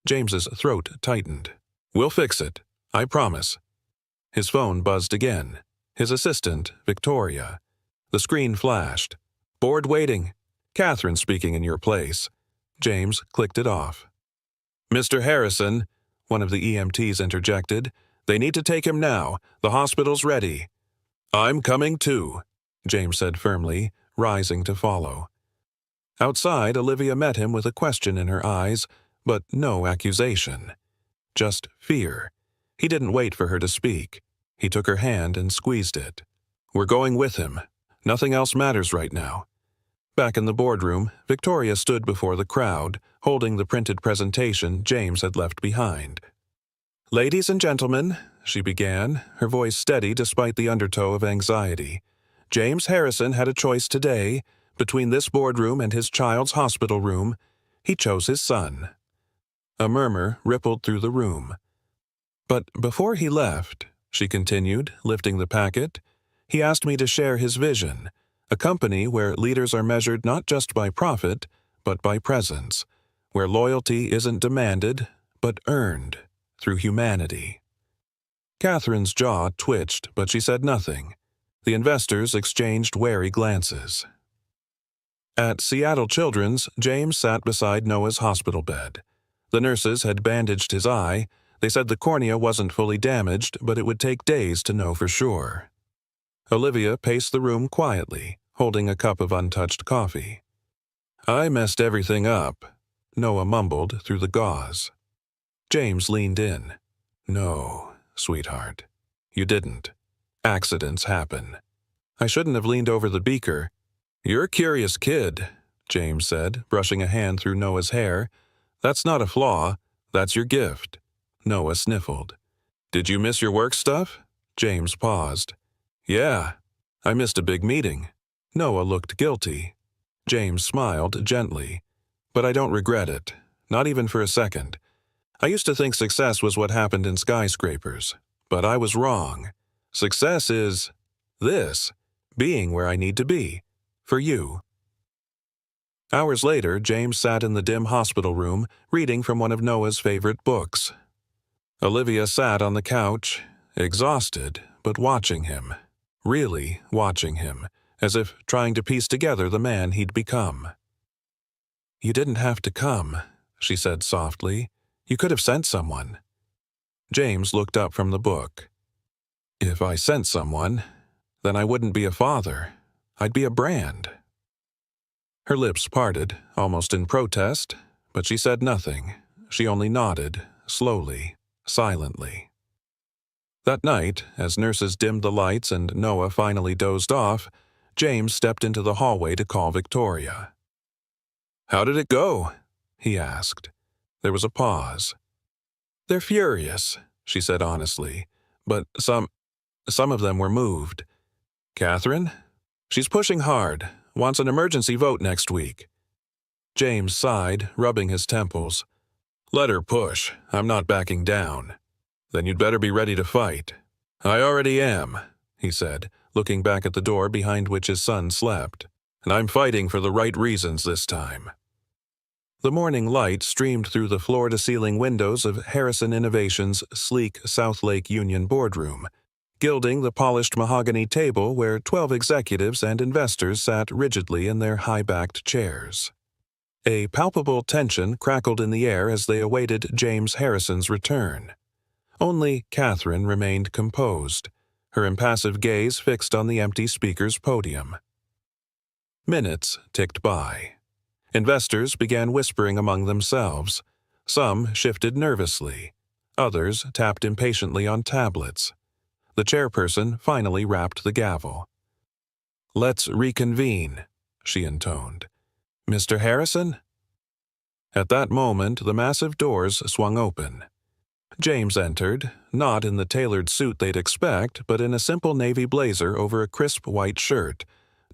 James's throat tightened. "We'll fix it, I promise." His phone buzzed again. His assistant, Victoria. The screen flashed. "Board waiting. Catherine speaking in your place." James clicked it off. "Mr. Harrison," one of the EMTs interjected. "They need to take him now. The hospital's ready." "I'm coming too," James said firmly, rising to follow. Outside, Olivia met him with a question in her eyes, but no accusation. Just fear. He didn't wait for her to speak. He took her hand and squeezed it. "We're going with him. Nothing else matters right now." Back in the boardroom, Victoria stood before the crowd, holding the printed presentation James had left behind. "Ladies and gentlemen," she began, her voice steady despite the undertow of anxiety, "James Harrison had a choice today between this boardroom and his child's hospital room. He chose his son." A murmur rippled through the room. "But before he left," she continued, lifting the packet, "he asked me to share his vision, a company where leaders are measured not just by profit, but by presence, where loyalty isn't demanded, but earned through humanity." Catherine's jaw twitched, but she said nothing. The investors exchanged wary glances. At Seattle Children's, James sat beside Noah's hospital bed. The nurses had bandaged his eye. They said the cornea wasn't fully damaged, but it would take days to know for sure. Olivia paced the room quietly, holding a cup of untouched coffee. "I messed everything up," Noah mumbled through the gauze. James leaned in. "No, sweetheart, you didn't. Accidents happen." "I shouldn't have leaned over the beaker." "You're a curious kid," James said, brushing a hand through Noah's hair. "That's not a flaw. That's your gift." Noah sniffled. "Did you miss your work stuff?" James paused. "Yeah, I missed a big meeting." Noah looked guilty. James smiled gently. "But I don't regret it, not even for a second. I used to think success was what happened in skyscrapers, but I was wrong. Success is this, being where I need to be, for you." Hours later, James sat in the dim hospital room, reading from one of Noah's favorite books. Olivia sat on the couch, exhausted, but watching him. Really watching him, as if trying to piece together the man he'd become. "You didn't have to come," she said softly. "You could have sent someone." James looked up from the book. "If I sent someone, then I wouldn't be a father. I'd be a brand." Her lips parted, almost in protest, but she said nothing. She only nodded, slowly, silently. That night, as nurses dimmed the lights and Noah finally dozed off, James stepped into the hallway to call Victoria. "How did it go?" he asked. There was a pause. "They're furious," she said honestly, "but some of them were moved. Catherine? She's pushing hard, wants an emergency vote next week." James sighed, rubbing his temples. "Let her push. I'm not backing down." "Then you'd better be ready to fight." "I already am," he said, looking back at the door behind which his son slept. "And I'm fighting for the right reasons this time." The morning light streamed through the floor-to-ceiling windows of Harrison Innovations' sleek South Lake Union boardroom, gilding the polished mahogany table where 12 executives and investors sat rigidly in their high-backed chairs. A palpable tension crackled in the air as they awaited James Harrison's return. Only Catherine remained composed, her impassive gaze fixed on the empty speaker's podium. Minutes ticked by. Investors began whispering among themselves. Some shifted nervously. Others tapped impatiently on tablets. The chairperson finally rapped the gavel. "Let's reconvene," she intoned. "Mr. Harrison?" At that moment, the massive doors swung open. James entered, not in the tailored suit they'd expect, but in a simple navy blazer over a crisp white shirt.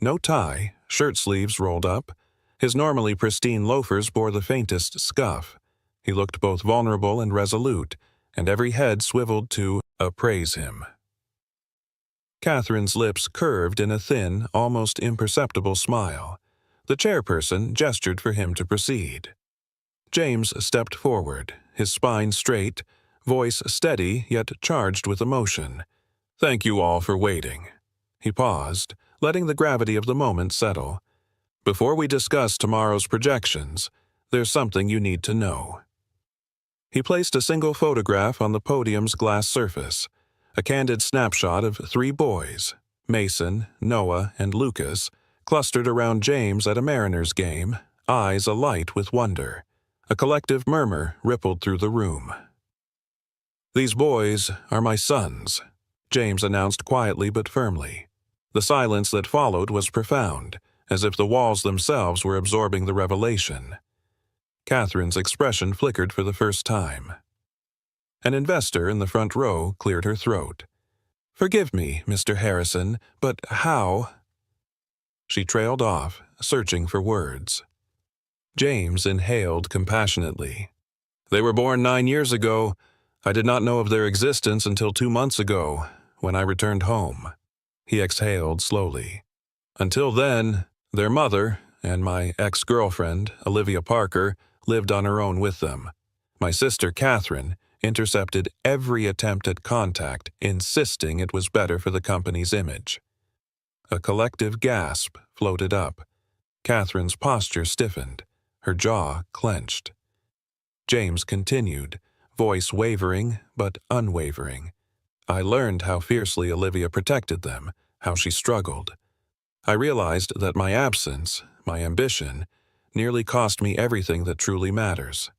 No tie, shirt sleeves rolled up. His normally pristine loafers bore the faintest scuff. He looked both vulnerable and resolute, and every head swiveled to appraise him. Catherine's lips curved in a thin, almost imperceptible smile. The chairperson gestured for him to proceed. James stepped forward, his spine straight, voice steady yet charged with emotion. "Thank you all for waiting." He paused, letting the gravity of the moment settle. "Before we discuss tomorrow's projections, there's something you need to know." He placed a single photograph on the podium's glass surface, a candid snapshot of 3 boys, Mason, Noah, and Lucas, clustered around James at a Mariners game, eyes alight with wonder. A collective murmur rippled through the room. "These boys are my sons," James announced quietly but firmly. The silence that followed was profound, as if the walls themselves were absorbing the revelation. Catherine's expression flickered for the first time. An investor in the front row cleared her throat. "Forgive me, Mr. Harrison, but how—" She trailed off, searching for words. James inhaled compassionately. "They were born 9 years ago. I did not know of their existence until 2 months ago, when I returned home." He exhaled slowly. "Until then, their mother, and my ex-girlfriend, Olivia Parker, lived on her own with them. My sister, Catherine, intercepted every attempt at contact, insisting it was better for the company's image." A collective gasp floated up. Catherine's posture stiffened, her jaw clenched. James continued, voice wavering but unwavering. "I learned how fiercely Olivia protected them, how she struggled. I realized that my absence, my ambition, nearly cost me everything that truly matters."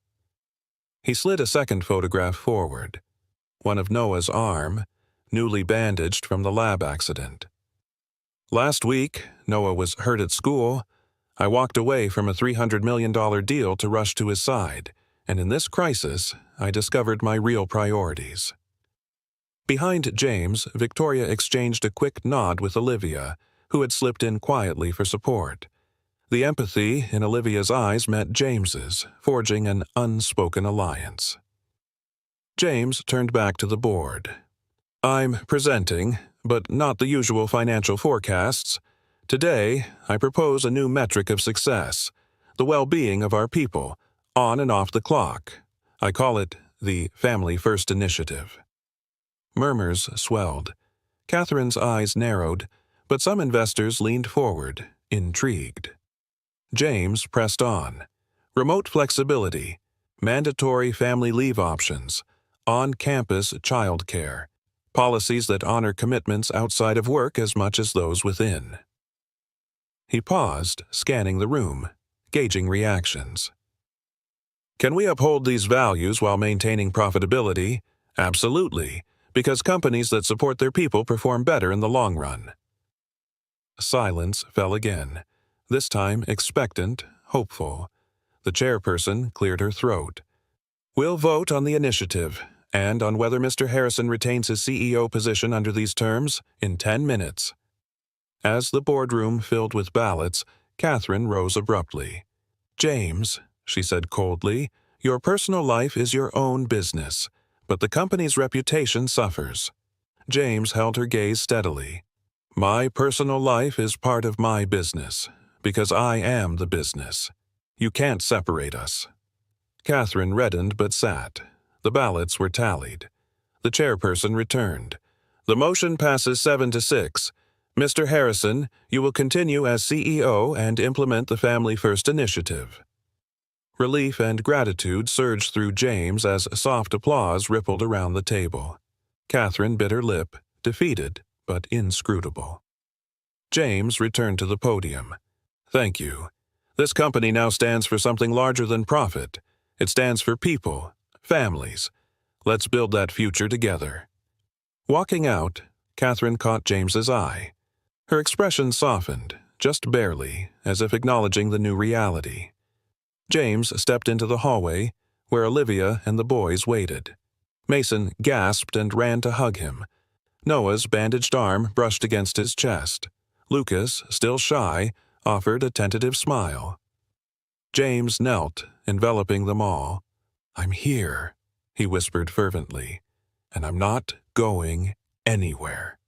He slid a second photograph forward, one of Noah's arm, newly bandaged from the lab accident. "Last week, Noah was hurt at school. I walked away from a $300 million deal to rush to his side, and in this crisis, I discovered my real priorities." Behind James, Victoria exchanged a quick nod with Olivia, who had slipped in quietly for support. The empathy in Olivia's eyes met James's, forging an unspoken alliance. James turned back to the board. "I'm presenting, but not the usual financial forecasts. Today, I propose a new metric of success, the well-being of our people, on and off the clock. I call it the Family First Initiative." Murmurs swelled. Catherine's eyes narrowed, but some investors leaned forward, intrigued. James pressed on. "Remote flexibility, mandatory family leave options, on-campus childcare, policies that honor commitments outside of work as much as those within." He paused, scanning the room, gauging reactions. "Can we uphold these values while maintaining profitability? Absolutely, because companies that support their people perform better in the long run." Silence fell again, this time expectant, hopeful. The chairperson cleared her throat. "We'll vote on the initiative, and on whether Mr. Harrison retains his CEO position under these terms, in 10 minutes. As the boardroom filled with ballots, Catherine rose abruptly. "James," she said coldly, "your personal life is your own business, but the company's reputation suffers." James held her gaze steadily. "My personal life is part of my business, because I am the business. You can't separate us." Catherine reddened but sat. The ballots were tallied. The chairperson returned. "The motion passes 7-6. Mr. Harrison, you will continue as CEO and implement the Family First Initiative." Relief and gratitude surged through James as soft applause rippled around the table. Catherine bit her lip, defeated but inscrutable. James returned to the podium. "Thank you. This company now stands for something larger than profit. It stands for people, families, Let's build that future together." Walking out, Catherine caught James's eye. Her expression softened, just barely, as if acknowledging the new reality. James stepped into the hallway, where Olivia and the boys waited. Mason gasped and ran to hug him. Noah's bandaged arm brushed against his chest. Lucas, still shy, offered a tentative smile. James knelt, enveloping them all. "I'm here," he whispered fervently, "and I'm not going anywhere."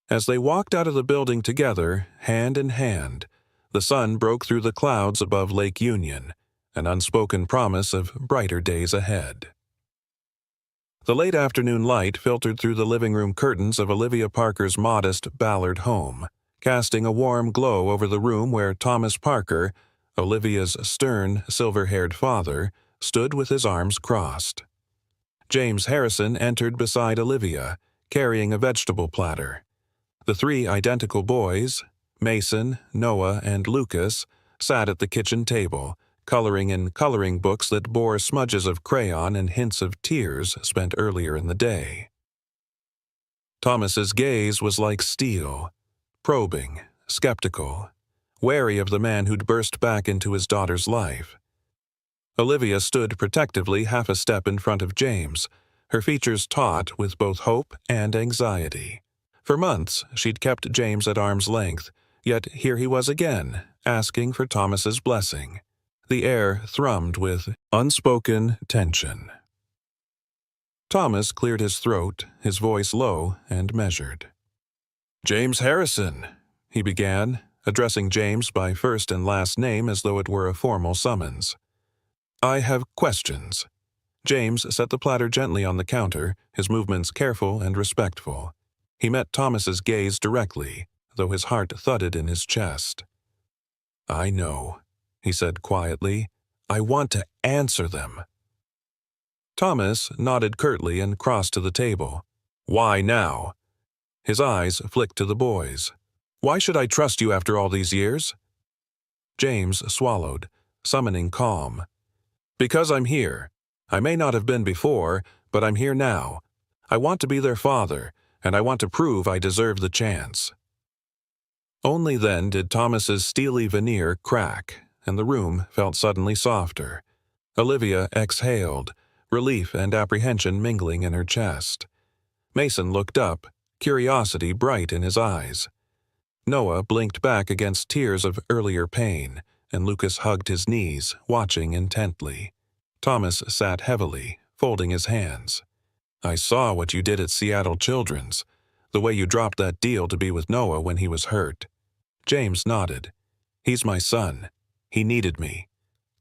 As they walked out of the building together, hand in hand, the sun broke through the clouds above Lake Union, an unspoken promise of brighter days ahead. The late afternoon light filtered through the living room curtains of Olivia Parker's modest Ballard home, casting a warm glow over the room where Thomas Parker, Olivia's stern, silver-haired father, stood with his arms crossed. James Harrison entered beside Olivia, carrying a vegetable platter. The three identical boys, Mason, Noah, and Lucas, sat at the kitchen table, coloring in coloring books that bore smudges of crayon and hints of tears spent earlier in the day. Thomas's gaze was like steel, probing, skeptical, wary of the man who'd burst back into his daughter's life. Olivia stood protectively half a step in front of James, her features taut with both hope and anxiety. For months, she'd kept James at arm's length, yet here he was again, asking for Thomas's blessing. The air thrummed with unspoken tension. Thomas cleared his throat, his voice low and measured. "James Harrison," he began, addressing James by first and last name as though it were a formal summons. "I have questions." James set the platter gently on the counter, his movements careful and respectful. He met Thomas's gaze directly, though his heart thudded in his chest. "I know," he said quietly. "I want to answer them." Thomas nodded curtly and crossed to the table. "Why now?" His eyes flicked to the boys. "Why should I trust you after all these years?" James swallowed, summoning calm. "Because I'm here. I may not have been before, but I'm here now. I want to be their father, and I want to prove I deserve the chance." Only then did Thomas's steely veneer crack, and the room felt suddenly softer. Olivia exhaled, relief and apprehension mingling in her chest. Mason looked up, curiosity bright in his eyes. Noah blinked back against tears of earlier pain, and Lucas hugged his knees, watching intently. Thomas sat heavily, folding his hands. "I saw what you did at Seattle Children's, the way you dropped that deal to be with Noah when he was hurt." James nodded. "He's my son. He needed me."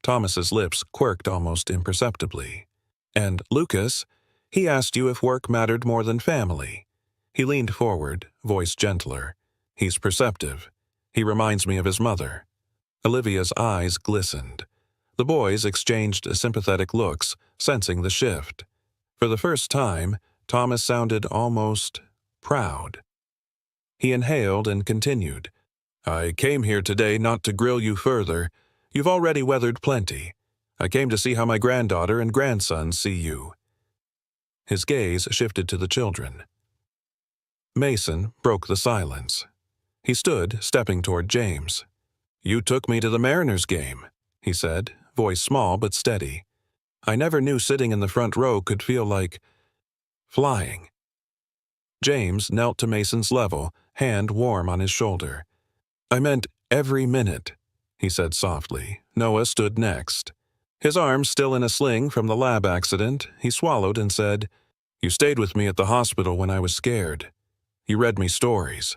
Thomas's lips quirked almost imperceptibly. "And Lucas, he asked you if work mattered more than family." He leaned forward, voice gentler. "He's perceptive. He reminds me of his mother." Olivia's eyes glistened. The boys exchanged sympathetic looks, sensing the shift. For the first time, Thomas sounded almost proud. He inhaled and continued. "I came here today not to grill you further. You've already weathered plenty. I came to see how my granddaughter and grandson see you." His gaze shifted to the children. Mason broke the silence. He stood, stepping toward James. "You took me to the Mariners game," he said, voice small but steady. "I never knew sitting in the front row could feel like flying." James knelt to Mason's level, hand warm on his shoulder. "I meant every minute," he said softly. Noah stood next. His arm still in a sling from the lab accident, he swallowed and said, "You stayed with me at the hospital when I was scared. You read me stories."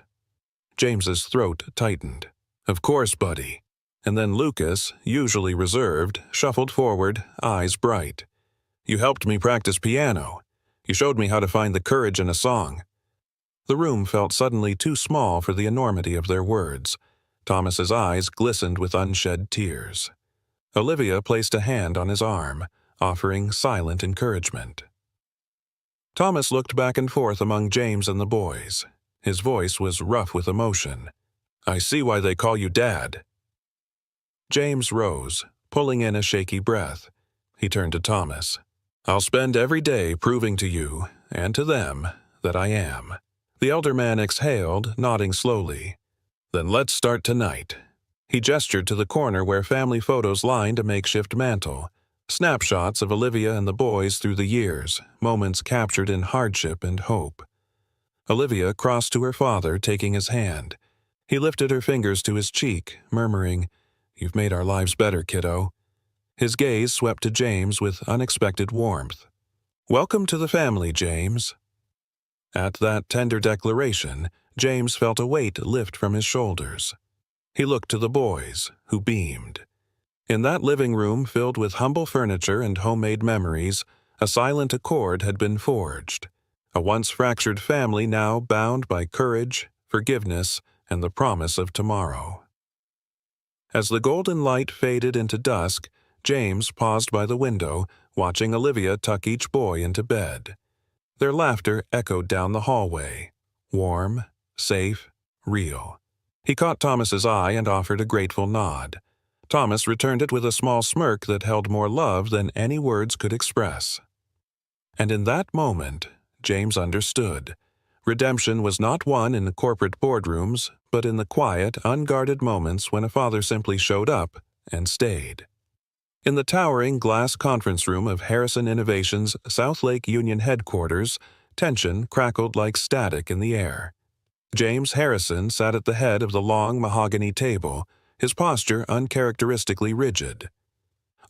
James's throat tightened. "Of course, buddy." And then Lucas, usually reserved, shuffled forward, eyes bright. "You helped me practice piano. You showed me how to find the courage in a song." The room felt suddenly too small for the enormity of their words. Thomas's eyes glistened with unshed tears. Olivia placed a hand on his arm, offering silent encouragement. Thomas looked back and forth among James and the boys. His voice was rough with emotion. "I see why they call you Dad." James rose, pulling in a shaky breath. He turned to Thomas. I'll spend every day proving to you, and to them, that I am." The elder man exhaled, nodding slowly. "Then let's start tonight." He gestured to the corner where family photos lined a makeshift mantel. Snapshots of Olivia and the boys through the years, moments captured in hardship and hope. Olivia crossed to her father, taking his hand. He lifted her fingers to his cheek, murmuring, "You've made our lives better, kiddo." His gaze swept to James with unexpected warmth. "Welcome to the family, James." At that tender declaration, James felt a weight lift from his shoulders. He looked to the boys, who beamed. In that living room filled with humble furniture and homemade memories, a silent accord had been forged. A once fractured family now bound by courage, forgiveness, and the promise of tomorrow. As the golden light faded into dusk, James paused by the window, watching Olivia tuck each boy into bed. Their laughter echoed down the hallway. Warm, safe, real. He caught Thomas's eye and offered a grateful nod. Thomas returned it with a small smirk that held more love than any words could express. And in that moment, James understood. Redemption was not won in the corporate boardrooms, but in the quiet, unguarded moments when a father simply showed up and stayed. In the towering glass conference room of Harrison Innovations' South Lake Union headquarters, tension crackled like static in the air. James Harrison sat at the head of the long mahogany table, his posture uncharacteristically rigid.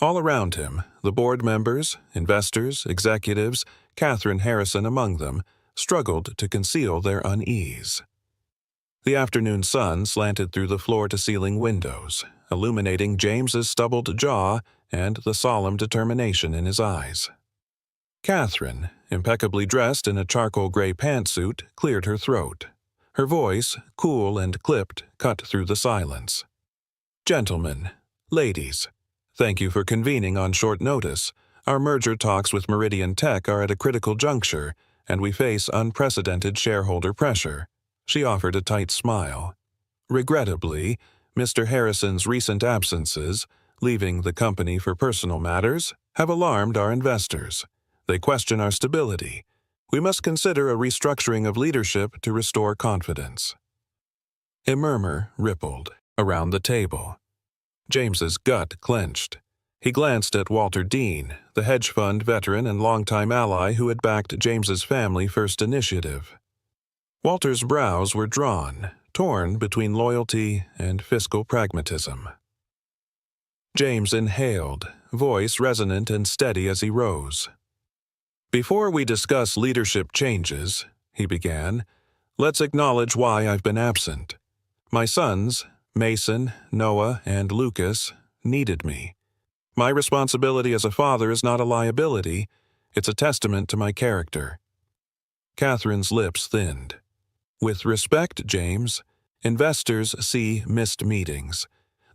All around him, the board members, investors, executives, Catherine Harrison among them, struggled to conceal their unease. The afternoon sun slanted through the floor-to-ceiling windows, illuminating James's stubbled jaw and the solemn determination in his eyes. Catherine, impeccably dressed in a charcoal gray pantsuit, cleared her throat. Her voice, cool and clipped, cut through the silence. "Gentlemen, ladies, thank you for convening on short notice. Our merger talks with Meridian Tech are at a critical juncture, and we face unprecedented shareholder pressure." She offered a tight smile. "Regrettably, Mr. Harrison's recent absences, leaving the company for personal matters, have alarmed our investors. They question our stability. We must consider a restructuring of leadership to restore confidence." A murmur rippled around the table. James's gut clenched. He glanced at Walter Dean, the hedge fund veteran and longtime ally who had backed James's family first initiative. Walter's brows were drawn, torn between loyalty and fiscal pragmatism. James inhaled, voice resonant and steady as he rose. "Before we discuss leadership changes," he began, "let's acknowledge why I've been absent. My sons, Mason, Noah, and Lucas, needed me. My responsibility as a father is not a liability, it's a testament to my character." Catherine's lips thinned. "With respect, James, investors see missed meetings.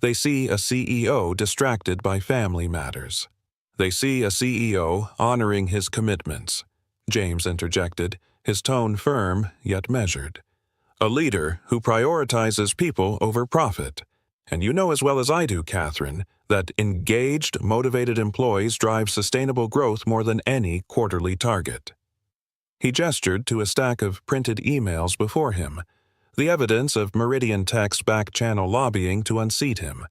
They see a CEO distracted by family matters. They see a CEO honoring his commitments," James interjected, his tone firm yet measured. "A leader who prioritizes people over profit. And you know as well as I do, Catherine, that engaged, motivated employees drive sustainable growth more than any quarterly target." He gestured to a stack of printed emails before him, the evidence of Meridian Tech's back-channel lobbying to unseat him.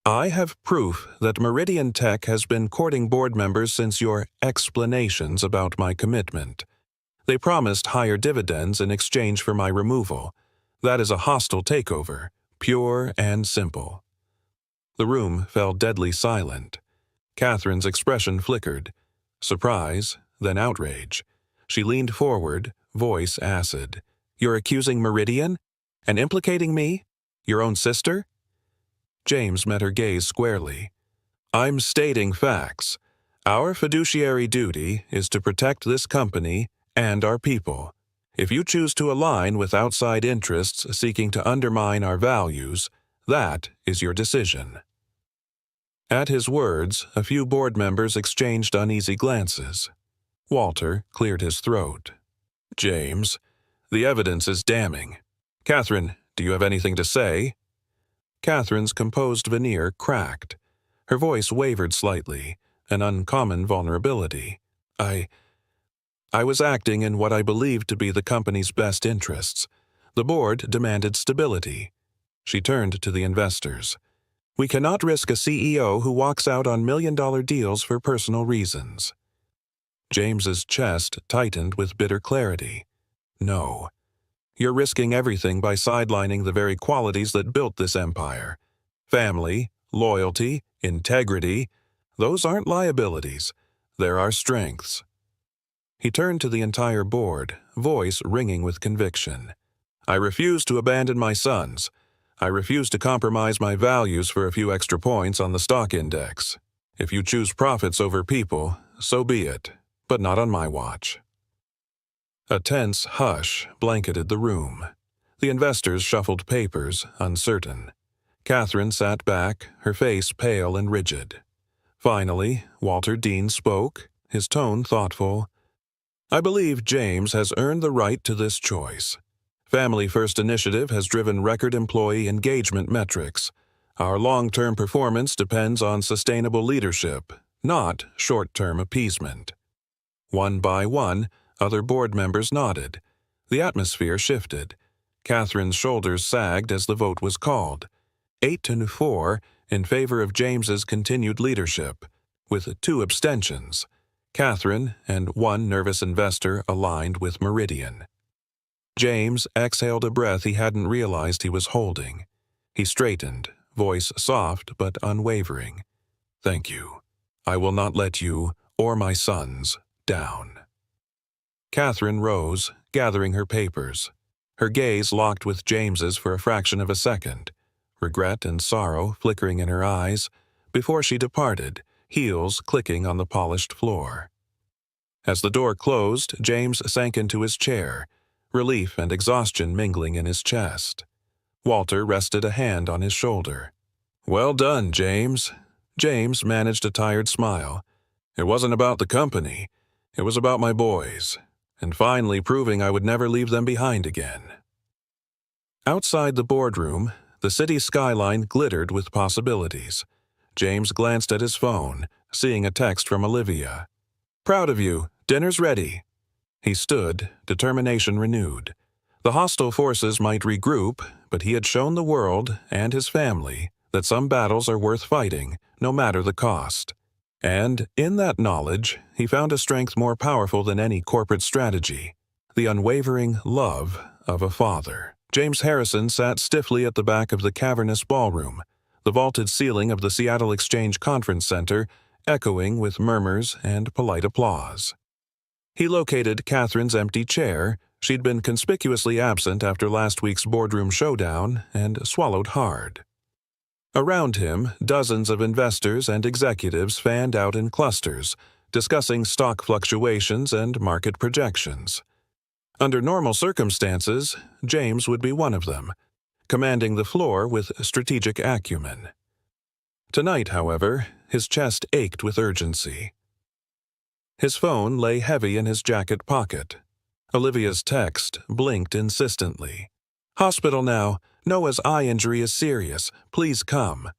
"I have proof that Meridian Tech has been courting board members since your explanations about my commitment. They promised higher dividends in exchange for my removal. That is a hostile takeover, pure and simple." The room fell deadly silent. Catherine's expression flickered. Surprise, then outrage. She leaned forward, voice acid. "You're accusing Meridian? And implicating me? Your own sister?" James met her gaze squarely. "I'm stating facts. Our fiduciary duty is to protect this company and our people. If you choose to align with outside interests seeking to undermine our values, that is your decision." At his words, a few board members exchanged uneasy glances. Walter cleared his throat. "James, the evidence is damning. Catherine, do you have anything to say?" Catherine's composed veneer cracked. Her voice wavered slightly, an uncommon vulnerability. I was acting in what I believed to be the company's best interests. The board demanded stability. She turned to the investors. We cannot risk a CEO who walks out on million-dollar deals for personal reasons. James's chest tightened with bitter clarity. No. You're risking everything by sidelining the very qualities that built this empire. Family, loyalty, integrity, those aren't liabilities. They're our strengths. He turned to the entire board, voice ringing with conviction. I refuse to abandon my sons. I refuse to compromise my values for a few extra points on the stock index. If you choose profits over people, so be it, but not on my watch. A tense hush blanketed the room. The investors shuffled papers, uncertain. Catherine sat back, her face pale and rigid. Finally, Walter Dean spoke, his tone thoughtful. I believe James has earned the right to this choice. Family First Initiative has driven record employee engagement metrics. Our long-term performance depends on sustainable leadership, not short-term appeasement. One by one, other board members nodded. The atmosphere shifted. Catherine's shoulders sagged as the vote was called. 8-4 in favor of James's continued leadership, with 2 abstentions. Catherine and 1 nervous investor aligned with Meridian. James exhaled a breath he hadn't realized he was holding. He straightened, voice soft but unwavering. Thank you. I will not let you, or my sons, down. Catherine rose, gathering her papers. Her gaze locked with James's for a fraction of a second, regret and sorrow flickering in her eyes, before she departed, heels clicking on the polished floor. As the door closed, James sank into his chair, relief and exhaustion mingling in his chest. Walter rested a hand on his shoulder. Well done, James. James managed a tired smile. It wasn't about the company. It was about my boys, and finally proving I would never leave them behind again. Outside the boardroom, the city skyline glittered with possibilities. James glanced at his phone, seeing a text from Olivia. Proud of you. Dinner's ready. He stood, determination renewed. The hostile forces might regroup, but he had shown the world, and his family, that some battles are worth fighting, no matter the cost. And, in that knowledge, he found a strength more powerful than any corporate strategy, the unwavering love of a father. James Harrison sat stiffly at the back of the cavernous ballroom, the vaulted ceiling of the Seattle Exchange Conference Center echoing with murmurs and polite applause. He located Catherine's empty chair. She'd been conspicuously absent after last week's boardroom showdown, and swallowed hard. Around him, dozens of investors and executives fanned out in clusters, discussing stock fluctuations and market projections. Under normal circumstances, James would be one of them, commanding the floor with strategic acumen. Tonight, however, his chest ached with urgency. His phone lay heavy in his jacket pocket. Olivia's text blinked insistently. Hospital now. Noah's eye injury is serious. Please come.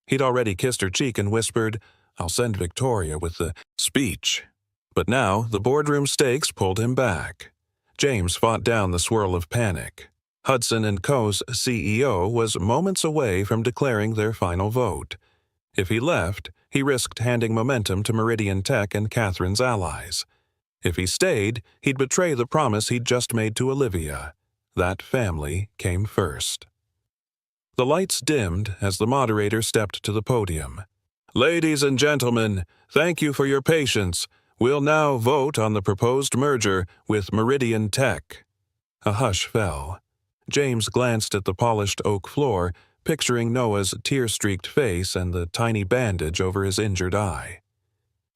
He'd already kissed her cheek and whispered, I'll send Victoria with the speech. But now the boardroom stakes pulled him back. James fought down the swirl of panic. Hudson & Co.'s CEO was moments away from declaring their final vote. If he left, he risked handing momentum to Meridian Tech and Catherine's allies. If he stayed, he'd betray the promise he'd just made to Olivia. That family came first. The lights dimmed as the moderator stepped to the podium. Ladies and gentlemen, thank you for your patience. We'll now vote on the proposed merger with Meridian Tech. A hush fell. James glanced at the polished oak floor, picturing Noah's tear-streaked face and the tiny bandage over his injured eye.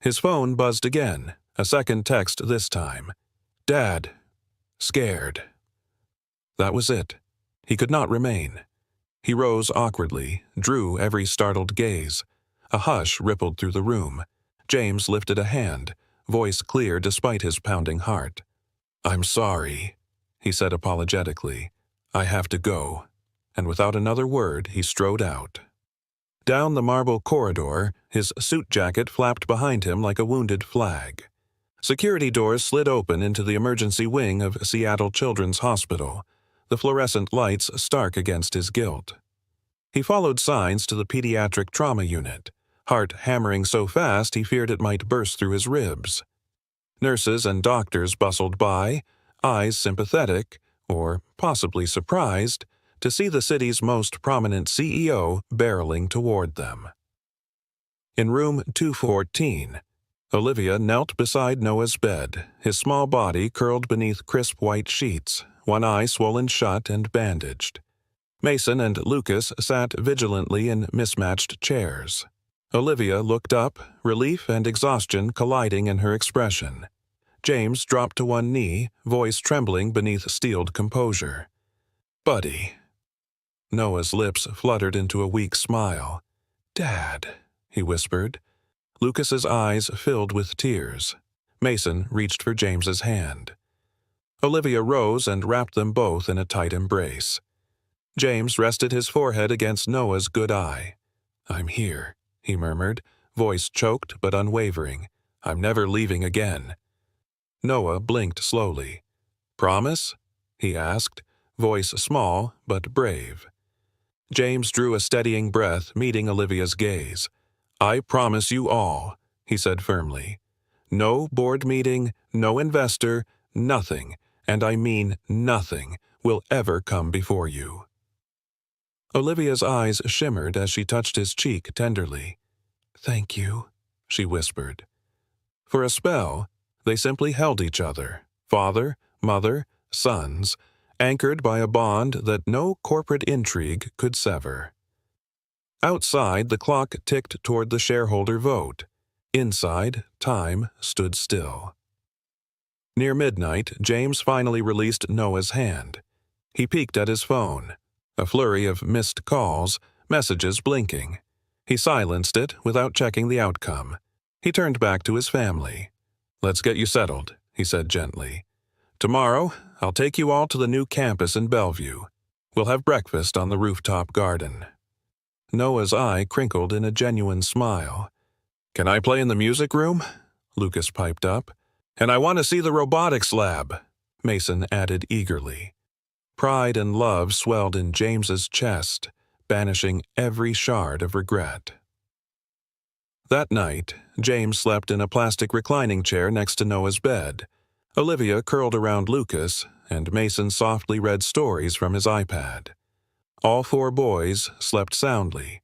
His phone buzzed again, a second text this time. Dad. Scared. That was it. He could not remain. He rose awkwardly, drew every startled gaze. A hush rippled through the room. James lifted a hand, voice clear despite his pounding heart. I'm sorry, he said apologetically. I have to go. And without another word, he strode out. Down the marble corridor, his suit jacket flapped behind him like a wounded flag. Security doors slid open into the emergency wing of Seattle Children's Hospital, the fluorescent lights stark against his guilt. He followed signs to the pediatric trauma unit, heart hammering so fast he feared it might burst through his ribs. Nurses and doctors bustled by, eyes sympathetic, or possibly surprised, to see the city's most prominent CEO barreling toward them. In room 214, Olivia knelt beside Noah's bed, his small body curled beneath crisp white sheets, one eye swollen shut and bandaged. Mason and Lucas sat vigilantly in mismatched chairs. Olivia looked up, relief and exhaustion colliding in her expression. James dropped to one knee, voice trembling beneath steeled composure. "Buddy." Noah's lips fluttered into a weak smile. "Dad," he whispered. Lucas's eyes filled with tears. Mason reached for James's hand. Olivia rose and wrapped them both in a tight embrace. James rested his forehead against Noah's good eye. "I'm here," he murmured, voice choked but unwavering. "I'm never leaving again." Noah blinked slowly. "Promise?" he asked, voice small but brave. James drew a steadying breath, meeting Olivia's gaze. "I promise you all," he said firmly. "No board meeting, no investor, nothing, and I mean nothing, will ever come before you." Olivia's eyes shimmered as she touched his cheek tenderly. "Thank you," she whispered. For a spell, they simply held each other, father, mother, sons, anchored by a bond that no corporate intrigue could sever. Outside, the clock ticked toward the shareholder vote. Inside, time stood still. Near midnight, James finally released Noah's hand. He peeked at his phone. A flurry of missed calls, messages blinking. He silenced it without checking the outcome. He turned back to his family. "Let's get you settled," he said gently. "Tomorrow, I'll take you all to the new campus in Bellevue. We'll have breakfast on the rooftop garden." Noah's eye crinkled in a genuine smile. "Can I play in the music room?" Lucas piped up. "And I want to see the robotics lab," Mason added eagerly. Pride and love swelled in James's chest, banishing every shard of regret. That night, James slept in a plastic reclining chair next to Noah's bed. Olivia curled around Lucas, and Mason softly read stories from his iPad. All four boys slept soundly.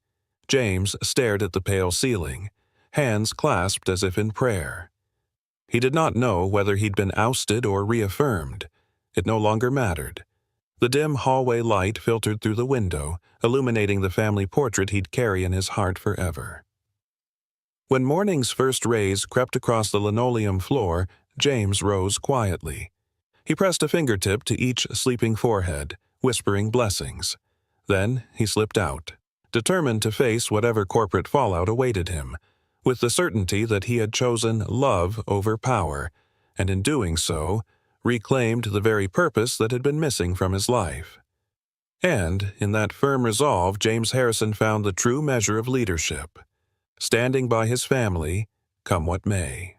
James stared at the pale ceiling, hands clasped as if in prayer. He did not know whether he'd been ousted or reaffirmed. It no longer mattered. The dim hallway light filtered through the window, illuminating the family portrait he'd carry in his heart forever. When morning's first rays crept across the linoleum floor, James rose quietly. He pressed a fingertip to each sleeping forehead, whispering blessings. Then he slipped out, determined to face whatever corporate fallout awaited him, with the certainty that he had chosen love over power, and in doing so, reclaimed the very purpose that had been missing from his life. And in that firm resolve, James Harrison found the true measure of leadership, standing by his family, come what may.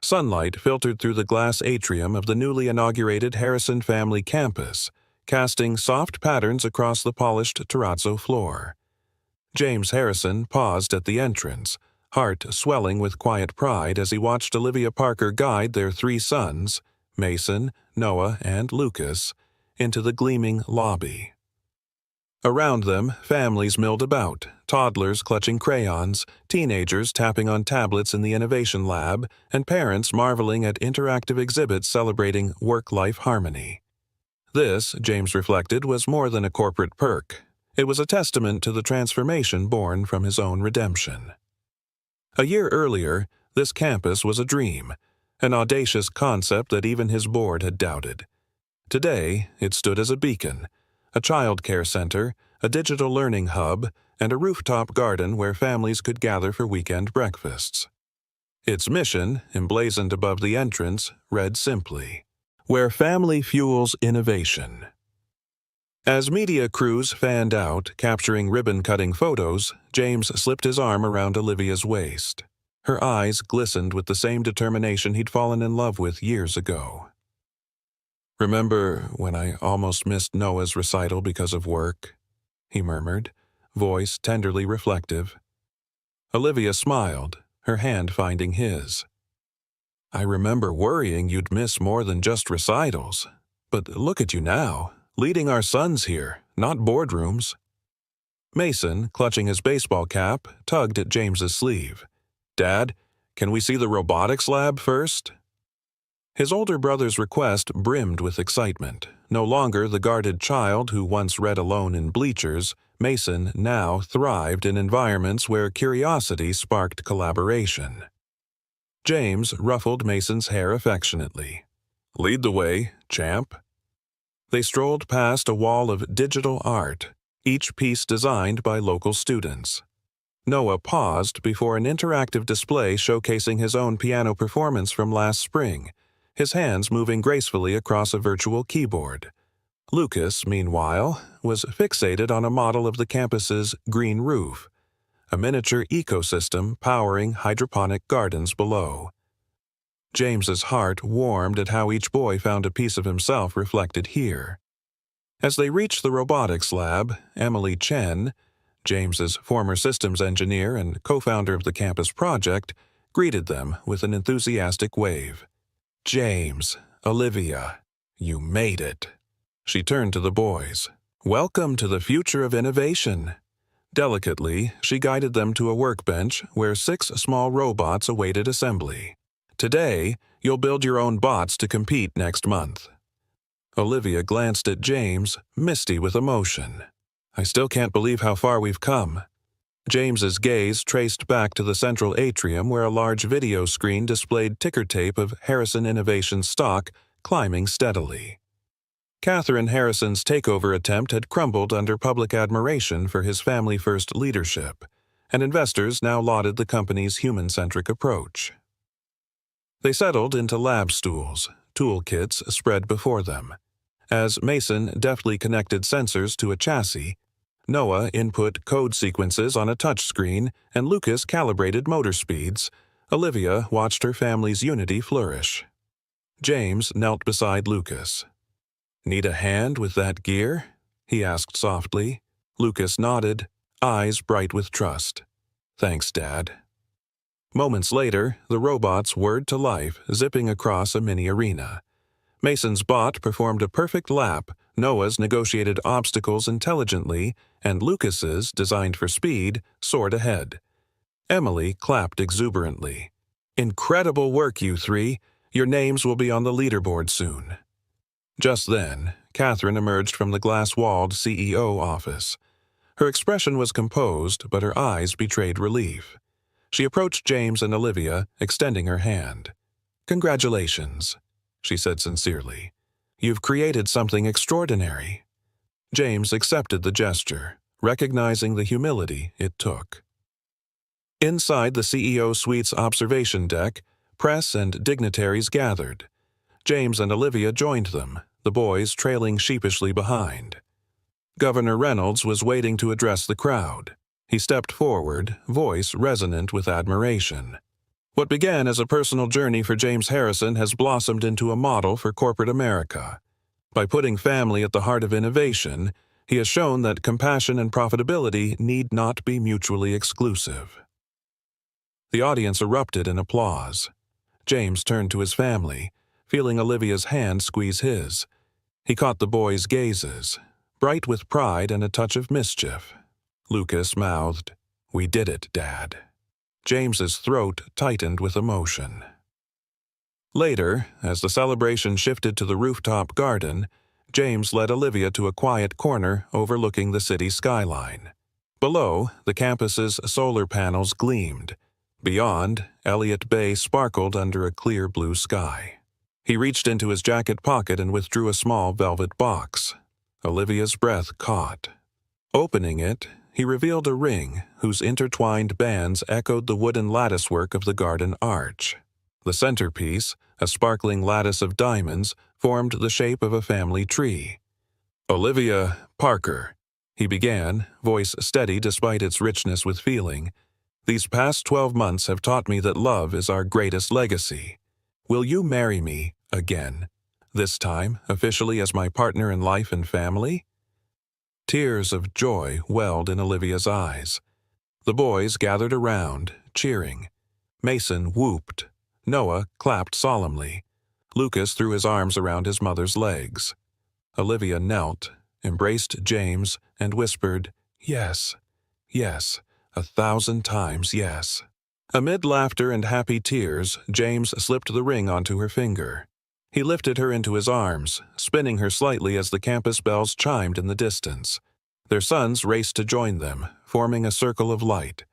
Sunlight filtered through the glass atrium of the newly inaugurated Harrison Family Campus, casting soft patterns across the polished terrazzo floor. James Harrison paused at the entrance, heart swelling with quiet pride as he watched Olivia Parker guide their three sons, Mason, Noah, and Lucas, into the gleaming lobby. Around them, families milled about, toddlers clutching crayons, teenagers tapping on tablets in the innovation lab, and parents marveling at interactive exhibits celebrating work-life harmony. This, James reflected, was more than a corporate perk. It was a testament to the transformation born from his own redemption. A year earlier, this campus was a dream, an audacious concept that even his board had doubted. Today, it stood as a beacon, a child care center, a digital learning hub, and a rooftop garden where families could gather for weekend breakfasts. Its mission, emblazoned above the entrance, read simply, "Where family fuels innovation." As media crews fanned out, capturing ribbon-cutting photos, James slipped his arm around Olivia's waist. Her eyes glistened with the same determination he'd fallen in love with years ago. "Remember when I almost missed Noah's recital because of work?" he murmured, voice tenderly reflective. Olivia smiled, her hand finding his. "I remember worrying you'd miss more than just recitals. But look at you now, leading our sons here, not boardrooms." Mason, clutching his baseball cap, tugged at James's sleeve. "Dad, can we see the robotics lab first?" His older brother's request brimmed with excitement. No longer the guarded child who once read alone in bleachers, Mason now thrived in environments where curiosity sparked collaboration. James ruffled Mason's hair affectionately. "Lead the way, champ." They strolled past a wall of digital art, each piece designed by local students. Noah paused before an interactive display showcasing his own piano performance from last spring, his hands moving gracefully across a virtual keyboard. Lucas, meanwhile, was fixated on a model of the campus's green roof, a miniature ecosystem powering hydroponic gardens below. James's heart warmed at how each boy found a piece of himself reflected here. As they reached the robotics lab, Emily Chen, James's former systems engineer and co-founder of the campus project, greeted them with an enthusiastic wave. "James, Olivia, you made it." She turned to the boys. "Welcome to the future of innovation." Delicately, she guided them to a workbench where 6 small robots awaited assembly. "Today, you'll build your own bots to compete next month." Olivia glanced at James, misty with emotion. "I still can't believe how far we've come." James's gaze traced back to the central atrium where a large video screen displayed ticker tape of Harrison Innovations stock climbing steadily. Catherine Harrison's takeover attempt had crumbled under public admiration for his family-first leadership, and investors now lauded the company's human-centric approach. They settled into lab stools, toolkits spread before them. As Mason deftly connected sensors to a chassis, Noah input code sequences on a touchscreen, and Lucas calibrated motor speeds, Olivia watched her family's unity flourish. James knelt beside Lucas. "Need a hand with that gear?" he asked softly. Lucas nodded, eyes bright with trust. "Thanks, Dad." Moments later, the robots whirred to life, zipping across a mini arena. Mason's bot performed a perfect lap, Noah's negotiated obstacles intelligently, and Lucas's, designed for speed, soared ahead. Emily clapped exuberantly. "Incredible work, you 3. Your names will be on the leaderboard soon." Just then, Catherine emerged from the glass-walled CEO office. Her expression was composed, but her eyes betrayed relief. She approached James and Olivia, extending her hand. "Congratulations," she said sincerely. "You've created something extraordinary." James accepted the gesture, recognizing the humility it took. Inside the CEO suite's observation deck, press and dignitaries gathered. James and Olivia joined them, the boys trailing sheepishly behind. Governor Reynolds was waiting to address the crowd. He stepped forward, voice resonant with admiration. What began as a personal journey for James Harrison has blossomed into a model for corporate America. By putting family at the heart of innovation, he has shown that compassion and profitability need not be mutually exclusive. The audience erupted in applause. James turned to his family, feeling Olivia's hand squeeze his. He caught the boys' gazes, bright with pride and a touch of mischief. Lucas mouthed, "We did it, Dad." James's throat tightened with emotion. Later, as the celebration shifted to the rooftop garden, James led Olivia to a quiet corner overlooking the city skyline. Below, the campus's solar panels gleamed. Beyond, Elliott Bay sparkled under a clear blue sky. He reached into his jacket pocket and withdrew a small velvet box. Olivia's breath caught. Opening it, he revealed a ring whose intertwined bands echoed the wooden latticework of the garden arch. The centerpiece, a sparkling lattice of diamonds, formed the shape of a family tree. "Olivia Parker," he began, voice steady despite its richness with feeling, These past 12 months have taught me that love is our greatest legacy. Will you marry me again? This time, officially as my partner in life and family?" Tears of joy welled in Olivia's eyes. The boys gathered around, cheering. Mason whooped. Noah clapped solemnly. Lucas threw his arms around his mother's legs. Olivia knelt, embraced James, and whispered, "Yes, yes, 1,000 times yes." Amid laughter and happy tears, James slipped the ring onto her finger. He lifted her into his arms, spinning her slightly as the campus bells chimed in the distance. Their sons raced to join them, forming a circle of light.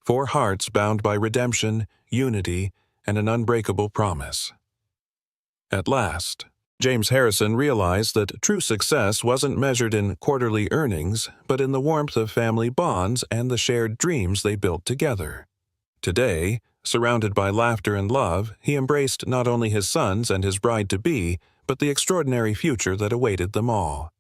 4 hearts bound by redemption, unity, and an unbreakable promise. At last, James Harrison realized that true success wasn't measured in quarterly earnings, but in the warmth of family bonds and the shared dreams they built together. Today, surrounded by laughter and love, he embraced not only his sons and his bride-to-be, but the extraordinary future that awaited them all.